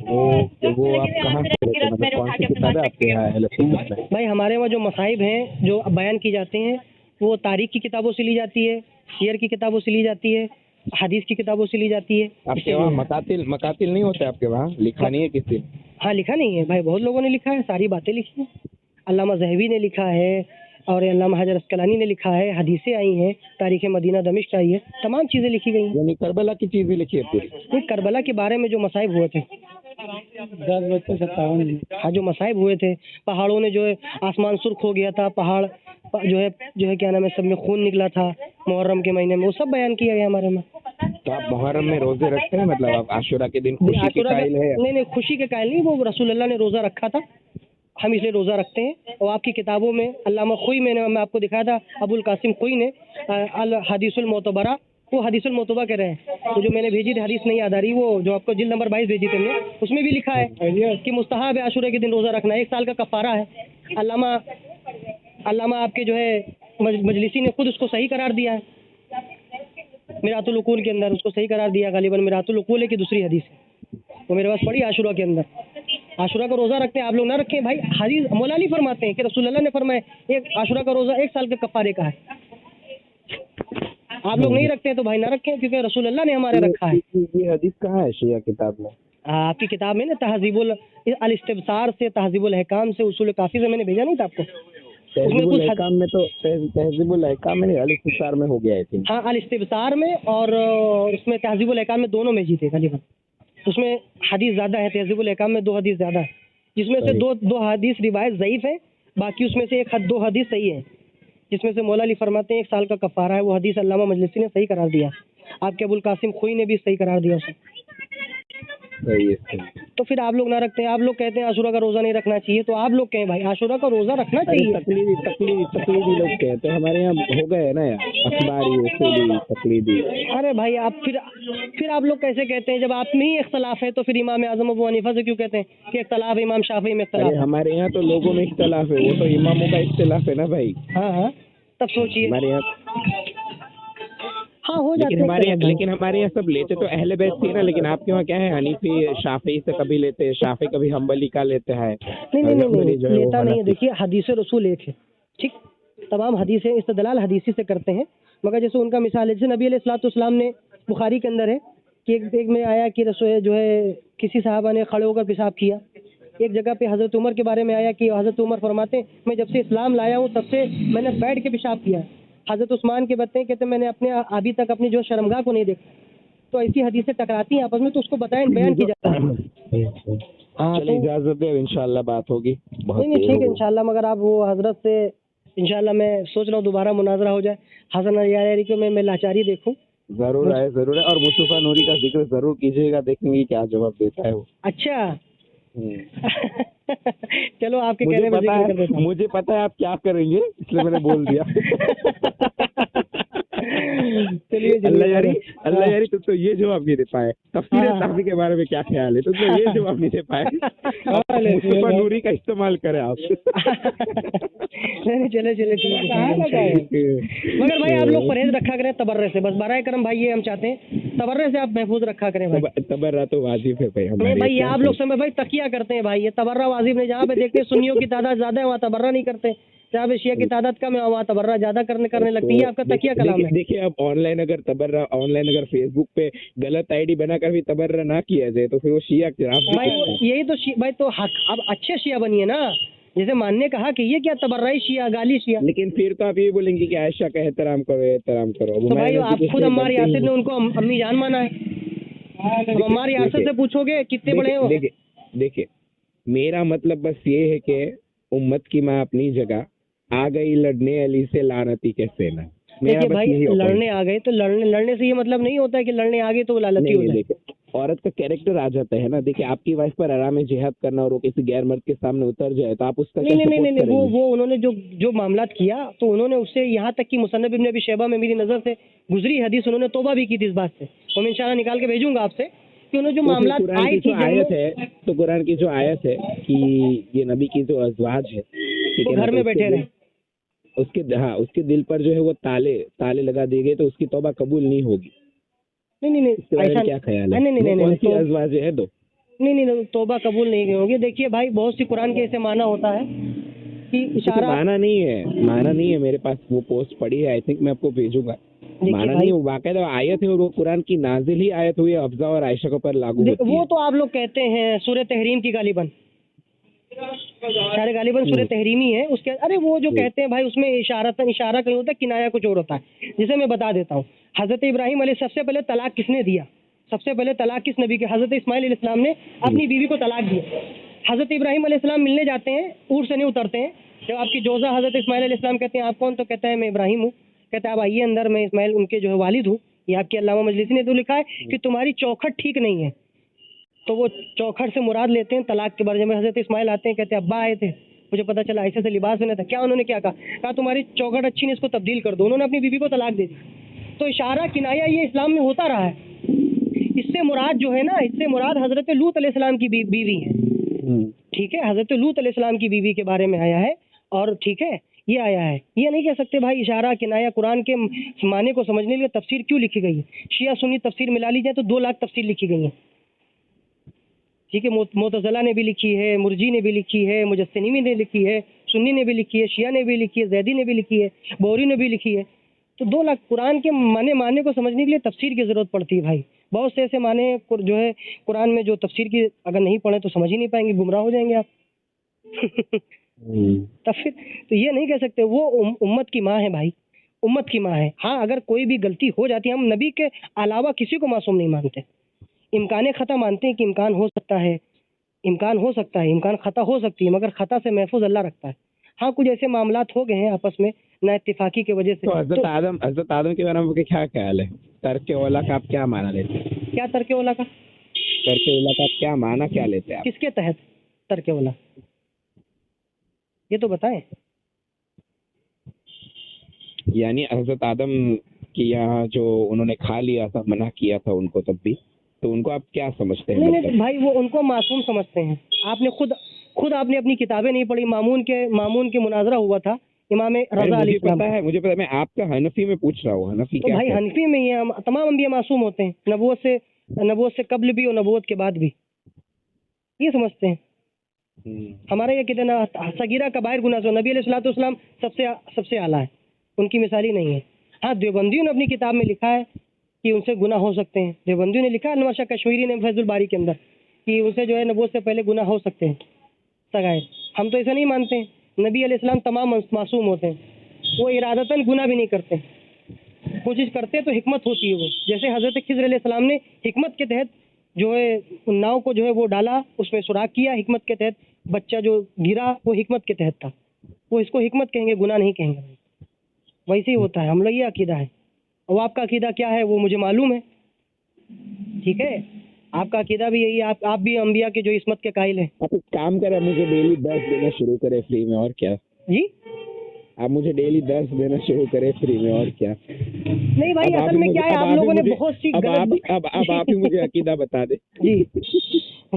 वो आप कहाँ से लेते हैं, मतलब कौन सी किताब है आपके यहाँ अहले सुन्नत में? भाई हमारे वहाँ जो मसाइब हैं जो बयान की जाते हैं वो तारीख की किताबों से ली जाती है, शेर की किताबों से ली जाती है, हदीस की किताबों से ली जाती है। आपके वहाँ मकातिल नहीं होते? आपके वहाँ लिखा नहीं है किसी ने? हाँ लिखा नहीं है भाई, बहुत लोगों ने लिखा है, सारी बातें लिखी हैं। अल्लामा ज़हबी ने लिखा है और अल्लामा हजर अस्कलानी ने लिखा है, हदीसें आई हैं, तारीख़ मदीना दमिश्क आई है, तमाम चीज़ें लिखी गई हैं। यानी करबला की चीज़ें लिखी है पूरी? ये करबला के बारे में जो मसाइब हुए थे 10/57 हाँ, जो मसाइब हुए थे, पहाड़ों ने जो है आसमान सुर्ख हो गया था, पहाड़ जो है क्या नाम है, सब में खून निकला था मुहर्रम के महीने में, वो सब बयान किया गया हमारे में। तो आप मुहर्रम में रोजे रखते हैं? मतलब आप आशुरा के दिन खुशी के कायल है? नहीं, खुशी के कायल नहीं, वो रसूलुल्लाह ने रोज़ा रखा था, हम इसलिए रोज़ा रखते हैं। और आपकी किताबों में अल्लामा खुई मैं आपको दिखाया था, अबुल कासिम खुई ने अल हदीसुल मोतबरा, वो हदीसुल मोतबा कह रहे हैं, तो जो मैंने भेजी थी हदीस नहीं याद आ रही, वो जो आपको जिल्द नंबर 22 भेजी थी हमने, उसमें भी लिखा है कि मुस्तहब है आशुरा के दिन रोज़ा रखना, 1 साल का कफ़ारा है। अल्लामा आपके जो है मजलिसी ने खुद उसको सही करार दिया है, मिरातुल उकूल के अंदर उसको सही करार दिया, गालिबन मिरातुल उकूल की दूसरी हदीस है, वो मेरे पास पड़ी आशुरा के अंदर। आशुरा का रोज़ा रखते हैं, आप लोग ना रखें भाई। हदीस मौला अली फरमाते हैं कि रसूलुल्लाह ने फरमाया एक आशुरा का रोज़ा 1 साल के कफ़ारे का है। आप लोग नहीं रखते हैं तो भाई ना रखें, क्योंकि रसूलुल्लाह ने हमारे रखा है। ये हदीस कहाँ है शिया किताब में? आपकी किताब में ना तहज़ीबुल अल इस्तिबसार से, तहज़ीबुल अहकाम से, उसूल काफ़ी से मैंने भेजा नहीं था आपको? तहज़ीबुल अहकाम में तो तहज़ीबुल अहकाम में नहीं, अल इस्तिबसार में हो गया है। हाँ, अल इस्तिबसार में और उसमें तहज़ीबुल अहकाम में दोनों में जीते गालिबन। उसमें हदीस ज़्यादा है, तहज़ीबुल अहकाम में 2 हदीस ज़्यादा है, जिसमें से दो हदीस रिवायत ज़ईफ़ है, बाकी उसमें से 2 हदीस सही है, जिसमें से मौला अली फरमाते हैं 1 साल का कफ़ारा है। वो हदीस अल्लामा मजलिसी ने सही करार दिया, आपके अबुल कासिम खुई ने भी सही करार दिया उसे। सही है। तो फिर आप लोग ना रखते हैं, आप लोग कहते हैं आशुरा का रोज़ा नहीं रखना चाहिए, तो आप लोग कहें भाई आशुरा का रोज़ा रखना चाहिए। तकलीदी लोग कहते हैं, हमारे यहाँ हो गए ना यार, अखबारी उसूली तकलीदी। अरे भाई आप फिर आप लोग कैसे कहते हैं, जब आप में ही इख्तलाफ है तो फिर इमाम आज़म अबू हनीफा से क्यों कहते हैं कि इख्तलाफ है, इमाम शाफी में इख्तलाफ है? हमारे यहाँ तो लोगों में इख्तलाफ है, वो तो इमामों का इख्तलाफ है ना भाई। हाँ, तब सोचिए हमारे यहाँ हाँ हो जाते हैं। लेकिन हमारे यहाँ सब लेते तो अहले बैत थी ना, लेकिन आपके वहाँ क्या है, हनीफी शाफी से कभी लेते हैं, शाफी कभी हम्बली का लेते हैं। नहीं लेता नहीं है। देखिए हदीस रसूल एक है, ठीक, तमाम हदीसें इस्तदलाल हदीसी से करते हैं, मगर जैसे उनका मिसाल है, जैसे नबी अलैहिस्सलाम ने, बुखारी के अंदर है कि एक में आया कि रसूल जो है किसी साहबा ने खड़े होकर पेशाब किया। एक जगह पे हज़रत उमर के बारे में आया कि हज़रत उमर फरमाते हैं मैं जब से इस्लाम लाया हूँ तब से मैंने बैठ के पेशाब किया। हज़रत उस्मान के बताते हैं, कहते मैंने अभी तक अपनी जो शर्मगाह को नहीं देखा। तो ऐसी हदीसें टकराती हैं आपस में, तो उसको बयान की जाता है। हाँ तो इजाजत दे, इंशाल्लाह बात होगी। नहीं ठीक है इंशाल्लाह, मगर आप वो हजरत से इंशाल्लाह मैं सोच रहा हूँ दोबारा मुनाजरा हो जाए, हसन अलियारी को मैं लाचारी देखूँ। जरूर है और मुस्तफा नूरी का जिक्र जरूर कीजिएगा, देखेंगे क्या जवाब देता है वो। अच्छा चलो आपके कहने में मुझे पता है आप क्या करेंगे, इसलिए मैंने बोल दिया। चलिए अल्लाह यारी तुम तो ये जवाब नहीं दे पाए। तफसीर ताफी के बारे में क्या ख्याल है, तुम तो ये जवाब नहीं दे पाए। मुस्तफा नूरी का इस्तेमाल करें आप। नहीं चले ठीक है, मगर भाई आप लोग परहेज रखा करें तबर्रे से, बस बराए करम भाई, ये हम चाहते हैं तबर्रे से आप महफूज रखा करें भाई। तबर्रा तो वाजिब है भाई नहीं भाई, ये आप लोग समय भाई तकिया करते हैं भाई, ये तबर्रा वाजिब नहीं। जहाँ पे देखते हैं सुन्नियों की तादाद ज्यादा है वहाँ तबर्रा नहीं करते, जहाँ पे शिया की तादाद कम है वहाँ तबर्रा ज्यादा करने लगती है। आपका तकिया कलाम है। देखिए अब ऑनलाइन अगर फेसबुक पे गलत आईडी बनाकर भी तबर्रा ना किया जाए तो फिर वो शिया भाई यही तो भाई तो हक, अब अच्छे शिया बनिए ना, जैसे मानने का हक, ये क्या तबर्राई शिया, गाली शिया। लेकिन फिर तो आप ये बोलेंगे कि आयशा का एहतराम करो। तो भाई आप खुद अम्मार यासिर ने उनको अम्मी जान माना है, अम्मार यासिर से पूछोगे कितने बड़े हो। देखिए मेरा मतलब बस ये है कि उम्मत की माँ अपनी जगह आ गई, लड़ने अली से लानती कैसे ना। देखिए भाई लड़ने आ गए तो लड़ने से ये मतलब नहीं होता है कि लड़ने आ गए तो वो लालची हो जाए। औरत का कैरेक्टर आ जाता है ना। देखिए आपकी वाइफ पर आराम है जिहाद करना और वो किसी गैर मर्द के सामने उतर जाए तो आप उसका नहीं वो उन्होंने जो मामलात किया तो उन्होंने उससे यहाँ तक कि मुसन्नफ इब्न अबी शैबा में मेरी नज़र से गुजरी हदीस उन्होंने तोबा भी की थी इस बात से, वो मैं इंशाल्लाह निकाल के भेजूंगा आपसे कि उन्होंने जो तो फिर मामला कुरान आई की थी जो आयत है, तो कुरान की जो आयत है कि ये नबी की जो अज़वाज है, ठीक वो है ना, घर तो में उसके बैठे दिल- रहे। उसके दिल पर जो है वो ताले लगा दिए गए, तो उसकी तौबा कबूल नहीं होगी। नहीं नहीं नहीं, इसके बारे ऐसा में क्या ख्याल है? नहीं नहीं वो नहीं नहीं कौन नहीं, सी तो अज़वाज है? दो नहीं, तौबा कबूल नहीं होगी। देखिए भाई, बहुत सी कुरान के ऐसे माना होता है कि मुझे इशारा। माना नहीं है मेरे पास वो पोस्ट पड़ी है, आई थिंक मैं आपको भेजूंगा। देखिए माना नहीं भाई, है, वो बाकायदा आयत है और वो कुरान की नाजिल ही आयत हुई है, हफ्जा और आयशा के ऊपर लागू होती वो है। तो आप लोग कहते हैं सूरह तहरीम की गालिबन, सारे गालिबन सूरह तहरीमी है उसके। अरे वो जो कहते हैं भाई, उसमें इशारा कहीं होता है, किनाया कुछ और होता है। जिसे मैं बता देता हूँ, हजरत इब्राहिम अलैहि सबसे पहले तलाक किसने दिया? सबसे पहले तलाक किस नबी के? हजरत इस्माइल अलैहिस्सलाम ने अपनी बीवी को तलाक दिया। हजरत इब्राहिम अलैहिस्सलाम मिलने जाते हैं, ऊँट से नहीं उतरते हैं। जब आपकी जोजा हजरत इस्माइल अलैहिस्सलाम कहते हैं आप कौन? तो कहता है मैं इब्राहिम हूँ। कहता है आप आइए अंदर, मैं इस्माइल उनके जो है वालिद हूँ। ये आपकी अल्लामा मजलिसी ने तो लिखा है कि तुम्हारी चौखट ठीक नहीं है। तो वो चौखट से मुराद लेते हैं तलाक के बारे में। हजरत इस्माइल आते हैं, कहते हैं अब्बा आए थे, मुझे पता चला ऐसे से लिबास बना था। क्या उन्होंने क्या कहा तुम्हारी चौखट अच्छी नहीं, इसको तब्दील कर दो। उन्होंने अपनी बीवी को तलाक दे दी। तो इशारा किनाया ये इस्लाम में होता रहा है। इससे मुराद जो है ना, इससे मुराद हजरत लूत अलैहिस्सलाम की बीवी है। ठीक है, हजरत लूत अलैहिस्सलाम की बीवी के बारे में आया है। और ठीक है, ये आया है। ये नहीं कह सकते भाई इशारा किनाया। कुरान के माने को समझने के लिए तफसीर क्यों लिखी गई है? शिया सुन्नी तफसीर मिला ली जाए तो 2 लाख तफसीर लिखी गई है। ठीक है, मोतज़िला ने भी लिखी है, मुर्जी ने भी लिखी है, मुजस्सिमी ने लिखी है, सुन्नी ने भी लिखी है, शिया ने भी लिखी है, जैदी ने भी लिखी है, बोरी ने भी लिखी है। तो 2 लाख कुरान के माने को समझने के लिए तफसीर की ज़रूरत पड़ती है भाई। बहुत से ऐसे माने जो है कुरान में, जो तफसीर की अगर नहीं पढ़े तो समझ ही नहीं पाएंगे, गुमराह हो जाएंगे आप। तब फिर तो ये नहीं कह सकते वो उम्मत की माँ है भाई, उम्मत की माँ है। हाँ, अगर कोई भी गलती हो जाती है, हम नबी के अलावा किसी को मासूम नहीं मानते। इम्कान खता मानते हैं कि इम्कान हो सकता है, इम्कान खता हो सकती है, मगर खता से महफूज अल्लाह रखता है। हाँ, कुछ ऐसे मामलात हो गए हैं आपस में ना इत्तेफाकी की वजह से। तो हजरत आदम के बारे में आपका क्या ख्याल है? तर्क औला का आप क्या माना लेते हैं? क्या तर्क ओला का? तर्क औला का आप क्या माना क्या लेते हैं आप? किसके तहत तर्क ओला, ये तो बताएं। यानी हजरत आदम की यहाँ जो उन्होंने खा लिया था, मना किया था उनको, तब भी तो उनको आप क्या समझते हैं? नहीं मतलब भाई, वो उनको मासूम समझते हैं। आपने खुद आपने अपनी किताबें नहीं पढ़ी। मामून के मुनाजरा हुआ था इमाम रजा मुझे अलैहिस्सलाम। पता है, मैं आपका हनफी में पूछ रहा हूँ, हनफी तो क्या भाई कहते हनफी में ये तमाम अंबिया मासूम होते हैं, नबूवत से कब्ल भी और नबूवत के बाद भी, ये समझते हैं। हैं? हमारे ये कहते ना सगीरा कबायर गुनाह से नबी अलैहिस्सलाम सबसे आला है, उनकी मिसाली नहीं है। हाँ, देवबंदियों ने अपनी किताब में लिखा है कि उनसे गुनाह हो सकते हैं। देवबंदियों ने लिखा है, अनवर शाह कश्मीरी ने फैजुल बारी के अंदर, कि उनसे जो है नबूवत से पहले गुनाह हो सकते हैं सगाए। हम तो ऐसा नहीं मानते हैं। नबी अलैहिस्सलाम तमाम मासूम होते हैं, वो इरादतन गुनाह भी नहीं करते। कोई चीज़ करते तो हिकमत होती है वो। जैसे हज़रत खिज़र अलैहिस्सलाम ने हिकमत के तहत जो है नाव को जो है वो डाला, उसमें सुराख किया, हिकमत के तहत बच्चा जो गिरा वो हिकमत के तहत था। वो इसको हिकमत कहेंगे, गुनाह नहीं कहेंगे। वैसे ही होता है, हम लोग ये अकीदा है। और आपका अकीदा क्या है वो मुझे मालूम है। ठीक है, आपका अकीदा भी यही है। आप भी अंबिया के जो इस्मत के कायल हैं। आप एक काम करें, मुझे डेली 10 देना शुरू करें फ्री में, और क्या? जी, आप मुझे डेली 10 देना शुरू करें फ्री में, और क्या? नहीं भाई, असल में क्या है, आप लोगों ने बहुत सी गलत अब आप ही मुझे अकीदा बता दे। जी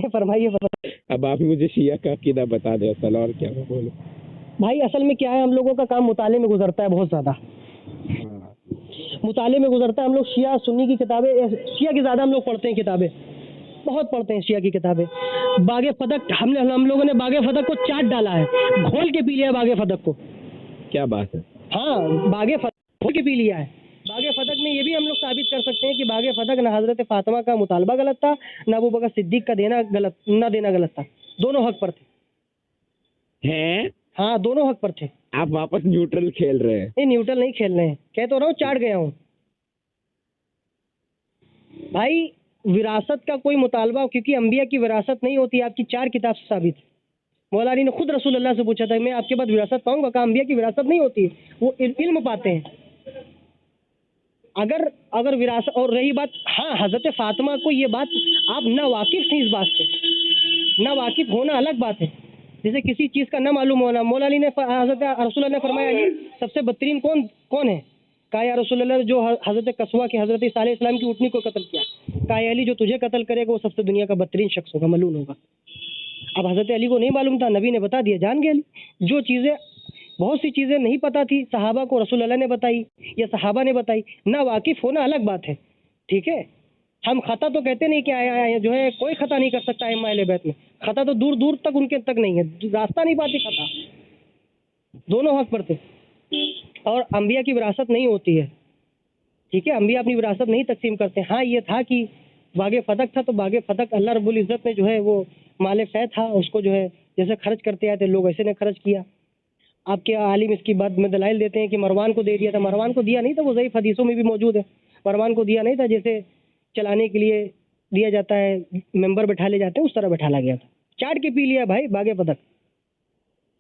फरमाइए। अब आप ही मुझे शिया का अकीदा बता दे असल, और क्या मैं बोलूं? भाई असल में क्या है, हम लोगों का काम मुताले में गुजरता है, बहुत ज़्यादा मुताले में गुजरता है। हम लोग शिया सुन्नी की किताबें, शिया की ज़्यादा हम लोग पढ़ते हैं, किताबें बहुत पढ़ते हैं शिया की किताबें। बागे फदक हम लोगों ने बागे फदक को चाट डाला है, घोल के पी लिया है बागे फदक को। क्या बात है? हाँ, बागे फदक घोल के पी लिया है। बागे फदक में ये भी हम लोग साबित कर सकते हैं कि बागे फदक ना हज़रत फातिमा का मुतालबा गलत था, ना अबू बकर सिद्दीक का देना गलत था। दोनों हक पर थे। हैं? हाँ, दोनों हक पर थे। आप वापस न्यूट्रल खेल रहे हैं? नहीं, न्यूट्रल नहीं खेल रहे हैं, कह तो रहा हूँ चाट गया हूँ भाई। विरासत का कोई मुतालबा, क्योंकि अंबिया की विरासत नहीं होती, आपकी 4 किताब से साबित है। मौला अली ने खुद रसूल अल्लाह से पूछा था, मैं आपके बाद विरासत पाऊंगा? कहा अंबिया की विरासत नहीं होती है, वो इल्म पाते हैं। अगर विरासत, और रही बात, हाँ, हजरत फातिमा को ये बात, आप ना वाकिफ थी इस बात से, ना वाकिफ होना अलग बात है। जैसे किसी चीज़ का ना मालूम होना। मौला अली ने, हजरत रसूल ने फरमाया, अली सबसे बदतरीन कौन है? कहा या रसूल अल्लाह, जो हजरत कसवा की हजरत ईसा अलैहिस्सलाम की उठनी को कत्ल किया। बकाया अली जो तुझे कत्ल करेगा वो सबसे दुनिया का बदतरीन शख्स होगा, मलून होगा। अब हजरत अली को नहीं मालूम था, नबी ने बता दिया, जान गए अली। जो चीज़ें, बहुत सी चीज़ें नहीं पता थी सहाबा को, रसूल अल्लाह ने बताई या सहाबा ने बताई, ना वाकिफ होना अलग बात है, ठीक है। हम खता तो कहते नहीं कि आया जो है कोई खता नहीं कर सकता है अहले बैत में, खता तो दूर दूर तक उनके तक नहीं है, रास्ता नहीं पाती खता, दोनों हक पर थे। और अंबिया की विरासत नहीं होती है, ठीक है, अंबिया अपनी विरासत नहीं तकसीम करते। हाँ ये था कि बागे फतक था, तो बागे फतक अल्लाह रब्बुल इज़्ज़त ने जो है वो माले फै था, उसको जो है जैसे खर्च करते आए थे लोग ऐसे ने खर्च किया। आपके आलिम इसकी बात में दलाइल देते हैं कि मरवान को दे दिया था, मरवान को दिया नहीं था, वो ज़ईफ़ हदीसों में भी मौजूद है। मरवान को दिया नहीं था, जैसे चलाने के लिए दिया जाता है, मेंबर बैठा ले जाते हैं उस तरह बैठाला गया था। चाट के पी लिया भाई बागे फतक,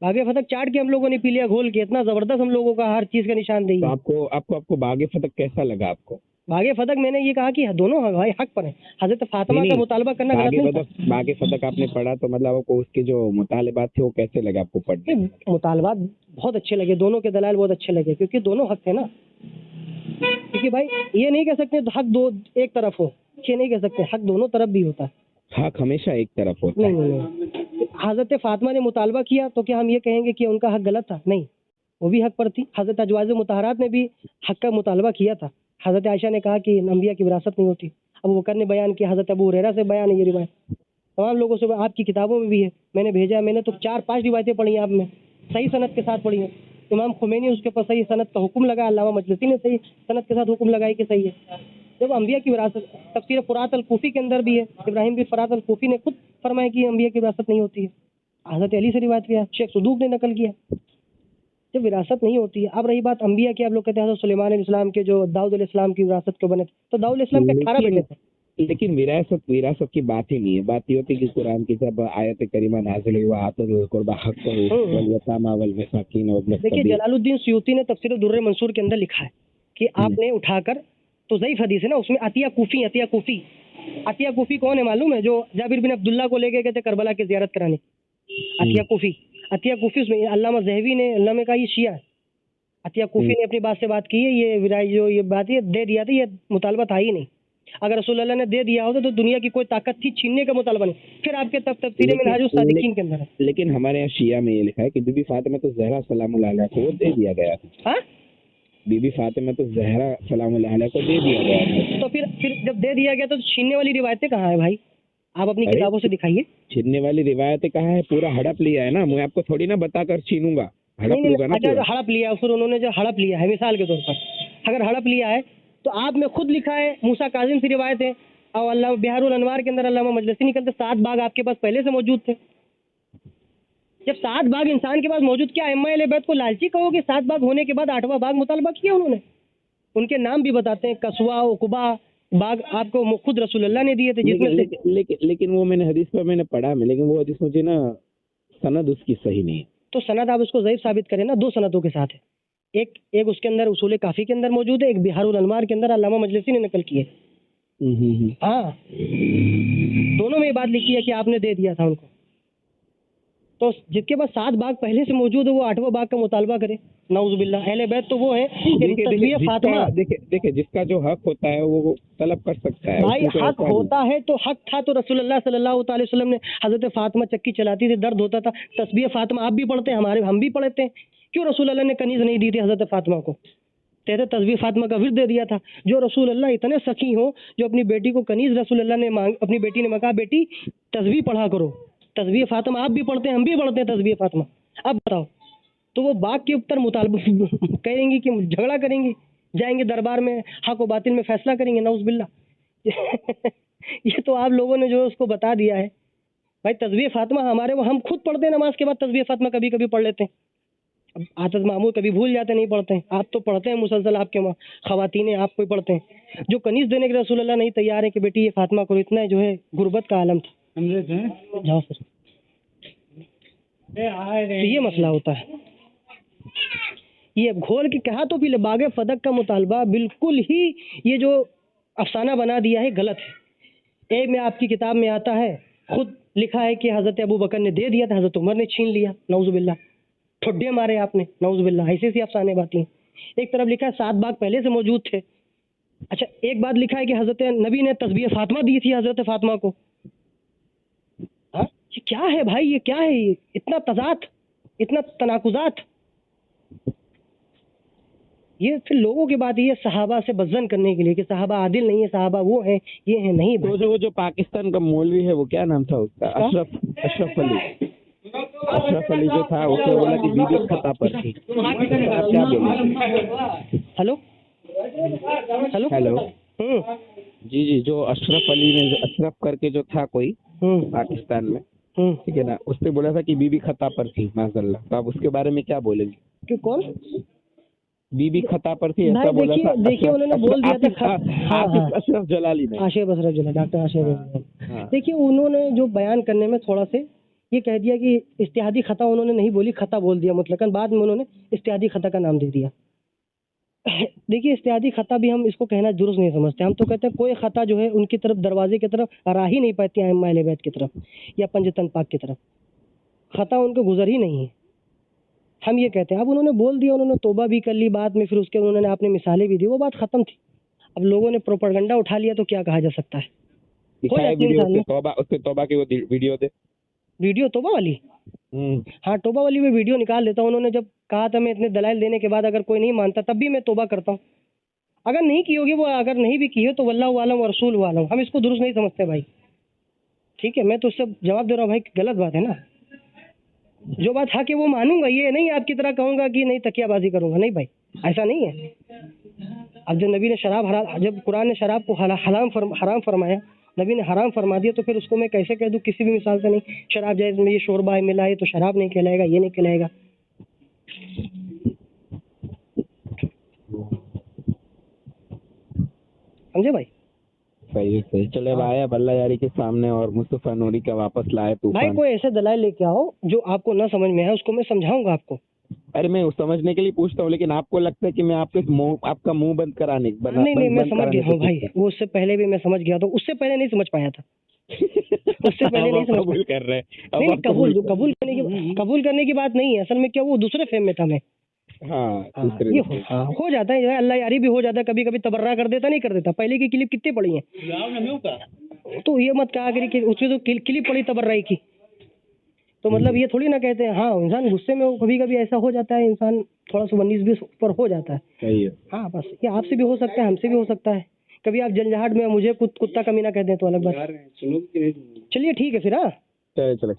बागे फतक चाट के हम लोगों ने पी लिया घोल के, इतना ज़बरदस्त हम लोगों का हर चीज़ का निशानदेही तो है। आपको आपको आपको बागे फतक कैसा लगा आपको? बागे फतक मैंने ये कहा कि दोनों भाई हक पर है, हजरत फातिमा का नहीं, मुतालबा करना गलत नहीं था। बागे फतक आपने पढ़ा तो मतलब आपको उसके जो मुतालिबात थे वो कैसे लगे आपको पढ़ने? नहीं, मुतालबात बहुत अच्छे लगे, दोनों के दलाल बहुत अच्छे लगे, क्योंकि दोनों हक थे ना। क्योंकि भाई ये नहीं कह सकते हक दो एक तरफ हो, ये नहीं कह सकते, हक दोनों तरफ भी होता है। हक हमेशा एक तरफ होता नहीं है। नहीं नहीं, हजरत फातिमा ने मुतालबा किया तो क्या हम ये कहेंगे कि उनका हक गलत था? नहीं, वो भी हक पर थी। हजरत अजवाज मुतहरात ने भी हक का मुतालबा किया था। हजरत आयशा ने कहा कि अंबिया की विरासत नहीं होती, अबू बकर ने बयान किया, हजरत अबू हुरैरा से बयान है ये रिवायत, तमाम लोगों से आपकी किताबों में भी है, मैंने भेजा, मैंने तो 4-5 रिवायतें पढ़ी हैं आप में, सही सनद के साथ पढ़ी हैं। इमाम खुमैनी उसके ऊपर सही सनद का हुक्म लगा, अल्लामा मजलिसी ने सही सनद के साथ हुक्म लगाई कि सही है। जब अंबिया की विरासत, तफसीर फुरात अल-कूफी के अंदर भी है, इब्राहिम बिन फरात अल-कूफी ने खुद फरमाया कि अंबिया की विरासत नहीं होती है। हजरत अली से रिवायत किया, शेख सदूक ने नकल किया, जब विरासत नहीं होती है। अब रही बात अंबिया की, आप लोग कहते हैं हज़रत सुलेमान अलैहिस्सलाम के जो दाऊद अलैहिस्सलाम की विरासत के बने थे, तो दाऊद अलैहिस्सलाम के 18 बेटे थे। लेकिन विरासत की बात ही नहीं है। बात ये होती है कि कुरान की जब आयत करीमा नाजिल हुई, आतुल कुर्बा हक़्क़ुहु वल यतामा वल मसाकीन वब्न देखिए सबील। जलालुद्दीन सुयूती ने तफसीर दुर्र मंसूर के अंदर लिखा है कि आपने उठाकर, तो ज़ईफ़ हदीस है ना, उसमें अतिया कूफी कौन है मालूम है? जो जाबिर बिन अब्दुल्ला को लेके गए थे करबला की ज़ियारत कराने, अतिया कूफी उसमें अल्लामा ज़हवी ने अल्लामा का ये शिया है। अतिया कूफी ने अपनी बात से बात की है, ये विराय जो ये बात ये दे दिया था, ये मुतालबा था ही नहीं। अगर रसूल अल्लाह ने दे दिया होता तो दुनिया की कोई ताकत थी छीनने का मुतालबा नहीं। फिर आपके तफसीर में मिनहाजुस सादिकीन के अंदर है। लेकिन हमारे यहाँ शिया में ये लिखा है कि बीबी फातिमा तो ज़हरा सलामुल्लाह अलैहा को दे दिया गया था। हाँ, बीबी फातिमा तो ज़हरा सलामुल्लाह अलैहा को दे दिया गया था। तो फिर जब दे दिया गया तो छीनने वाली रिवायतें कहाँ है भाई? आप अपनी किताबों से दिखाइए। छीनने वाली रिवायतें कहाँ है? पूरा हड़प लिया है ना, मैं आपको थोड़ी ना बताकर छीनूंगा, हड़प नहीं लूंगा ना अच्छा, पूरा। जो हड़प लिया है, फिर उन्होंने जो हड़प लिया है मिसाल के तौर पर, अगर हड़प लिया है तो आप में खुद लिखा है, मूसा काजिम से रिवायत है, और अल्लाह बिहारुल अनवार के अंदर अल्लामा मजलिसी निकलते 7 बाग आपके पास पहले से मौजूद थे। जब 7 बाग इंसान के पास मौजूद, क्या अइम्मा अहले बैत को लालची कहोगे? 7 बाग होने के बाद 8वां बाग मुतालबा किया उन्होंने। उनके नाम भी बताते हैं, कसवा, उकबा बाग आपको खुद रसूलुल्लाह ने दिए थे, जिसमें से लेकिन वो मैंने हदीस पर मैंने पढ़ा मैं, लेकिन वो हदीस मुझे ना सनद उसकी सही नहीं है। तो सनद आप उसको ज़ईफ़ साबित करें ना, 2 सनदों के साथ है। एक उसके अंदर उसूल काफ़ी के अंदर मौजूद है, एक बिहारुल अनवार के अंदर अल्लामा मजलिसी ने नकल की है। हाँ, दोनों में ये बात लिखी है कि आपने दे दिया था उनको। तो जिसके पास 7 बाग पहले से मौजूद है वो 8वां बाग का मुतालबा करे, नाउज़ुबिल्लाह। अहले बैत तो वो है कि तस्बीह फातिमा, देखिए जिसका जो हक होता है वो तलब कर सकता है भाई उसमें कोई हक ऐसा नहीं। होता है तो हक था, तो रसूलुल्लाह सल्लल्लाहु अलैहि वसल्लम ने हज़रत फातिमा चक्की चलाती थी, दर्द होता था, तस्बीह फातिमा आप भी पढ़ते हैं, हम भी पढ़ते हैं, क्यों रसूलुल्लाह ने कनीज़ नहीं दी थी हज़रत फातिमा को? कहते तस्बीह फातिमा का विर्द दे दिया था। जो रसूलुल्लाह इतने सखी हो, जो अपनी बेटी को कनीज़ रसूलुल्लाह ने अपनी बेटी ने कहा बेटी तस्बीह पढ़ा करो, तस्बीह फातिमा आप भी पढ़ते हैं, हम भी पढ़ते हैं तस्बीह फातिमा। अब बताओ, तो वो बाग के ऊपर मुतालबा करेंगी कि झगड़ा करेंगी, जाएंगे दरबार में हक व बातिल में फैसला करेंगे, नाउज़ुबिल्लाह। ये तो आप लोगों ने जो उसको बता दिया है भाई। तस्बीह फातिमा हमारे वो हम खुद पढ़ते हैं, नमाज के बाद तस्बीह फातिमा कभी कभी पढ़ लेते हैं, अब आदत मामूल कभी भूल जाते नहीं पढ़ते हैं। आप तो पढ़ते हैं मुसलसल, आपके खवातीन हैं, आप कोई पढ़ते हैं। जो कनीज़ देने के रसूलुल्लाह नहीं तैयार है कि बेटी ये फातिमा करो, इतना जो है गुर्बत का आलम था। जाओ सर, तो ये मसला होता है। ये घोल के कहा तो पीले बागे फदक का मुतालबा बिल्कुल ही ये जो अफसाना बना दिया है गलत है। एक में आपकी किताब में आता है, खुद लिखा है कि हज़रत अबू बकर ने दे दिया था, हज़रत उमर ने छीन लिया, नाउज़ुबिल्लाह, ठुड्डे मारे आपने, नाउज़ुबिल्लाह, ऐसी अफसाने बातें। एक तरफ लिखा है 7 बाग पहले से मौजूद थे, अच्छा, एक बात लिखा है कि हजरत नबी ने तस्बीह फातिमा दी थी हजरत फातिमा को। हाँ, ये क्या है भाई, ये क्या है, ये इतना तजात, इतना तनाकुजात। ये फिर लोगों की बात, ये सहाबा से बज़न करने के लिए कि सहाबा आदिल नहीं है, सहाबा वो हैं, ये हैं, नहीं भाई। तो जो पाकिस्तान का मौलवी है वो क्या नाम था उसका? अशरफ अली जो था उसने बोला कि बीबी खता पर थी। आप क्या बोलेंगे? हेलो हेलो हेलो हम्म जी, जो अशरफ अली ने, जो अशरफ करके जो था कोई हम्म पाकिस्तान में, हम्म ठीक है ना, उसने बोला था कि बीबी खता पर थी माज़अल्लाह। तो आप उसके बारे में क्या बोलेंगे? कि कौन बीबी खता पर थी ऐसा भाई? बोला था देखिए उन्होंने बोल दिया था आसिफ अशरफ जलाली ने। आशिफ असरफ जला, डॉक्टर आशिफ असरफ। हाँ। देखिए उन्होंने जो बयान करने में थोड़ा से ये कह दिया कि इस्तिहादी खता उन्होंने नहीं बोली, खता बोल दिया मुतलकन, बाद में उन्होंने इस्तिहादी खता का नाम दे दिया। देखिए इस्तिहादी खता भी हम इसको कहना दुरुस्त नहीं समझते। हम तो कहते हैं कोई खता जो है उनकी तरफ, दरवाजे की तरफ राह ही नहीं पाती अइम्मा अहले बैत की तरफ या पंजतन पाक की तरफ, खता उनको गुजर ही नहीं है, हम ये कहते हैं। अब उन्होंने बोल दिया, उन्होंने तौबा भी कर ली बाद में, फिर उसके उन्होंने आपने मिसालें भी दी, वो बात खत्म थी। अब लोगों ने प्रोपेगेंडा उठा लिया तो क्या कहा जा सकता है। हो दिखाए जाती है वीडियो, इंसान में। उसके तौबा की वो वीडियो दे। वीडियो तौबा वाली, हाँ तौबा वाली में वीडियो निकाल देता हूँ। उन्होंने जब कहा था, मैं इतने दलाइल देने के बाद अगर कोई नहीं मानता तब भी मैं तौबा करता हूँ। अगर नहीं की होगी वो, अगर नहीं भी की हो तो वल्लाहु आलम व रसूल आलम, हम इसको दुरुस्त नहीं समझते भाई। ठीक है, मैं तो उससे जवाब दे रहा हूँ भाई, गलत बात है ना। जो बात है कि वो मानूंगा, ये नहीं आपकी तरह कहूंगा कि नहीं तकियाबाजी करूंगा, नहीं भाई, ऐसा नहीं है। अब जो नबी ने शराब हराम, जब कुरान ने शराब को हराम फरमाया, नबी ने हराम फरमा दिया, तो फिर उसको मैं कैसे कह दूं किसी भी मिसाल से? नहीं, शराब जायज़ में ये शोरबा है मिला है तो शराब नहीं कहलाएगा, ये नहीं कहलाएगा। समझे भाई? सही चले। अब आया बल्ला यारी के सामने और मुस्तफा नूरी का वापस लाए भाई तूफान। कोई ऐसे दलाइल लेके आओ जो आपको ना समझ में है, उसको मैं समझाऊंगा आपको। अरे मैं समझने के लिए पूछता हूँ, लेकिन आपको लगता है कि मैं आपका मुंह बंद कराने नहीं मैं समझ गया हूँ भाई, वो उससे पहले भी मैं समझ गया था, उससे पहले नहीं समझ पाया था। उससे पहले नहीं समझ कबूल कर रहे हैं। नहीं, कबूल करने की बात नहीं है असल में। क्या वो दूसरे फेम में था मैं। हाँ, ये हो जाता है, अल्लाह यारी भी हो जाता है कभी कभी, तबर्रा कर देता, नहीं कर देता। पहले की क्लिप कितनी पड़ी है, तो ये मत कहा करी कि उसमें तो क्लिप पड़ी तबर्राई की, तो मतलब ये थोड़ी ना कहते हैं। हाँ, इंसान गुस्से में कभी कभी ऐसा हो जाता है, इंसान थोड़ा सा 19-20 ऊपर हो जाता है। सही है। हाँ बस, ये आपसे भी हो सकता है, हमसे भी हो सकता है। कभी आप जंजाहट में मुझे कुत्ता कमीना कह दें तो अलग बात। चलिए ठीक है फिर। हाँ चले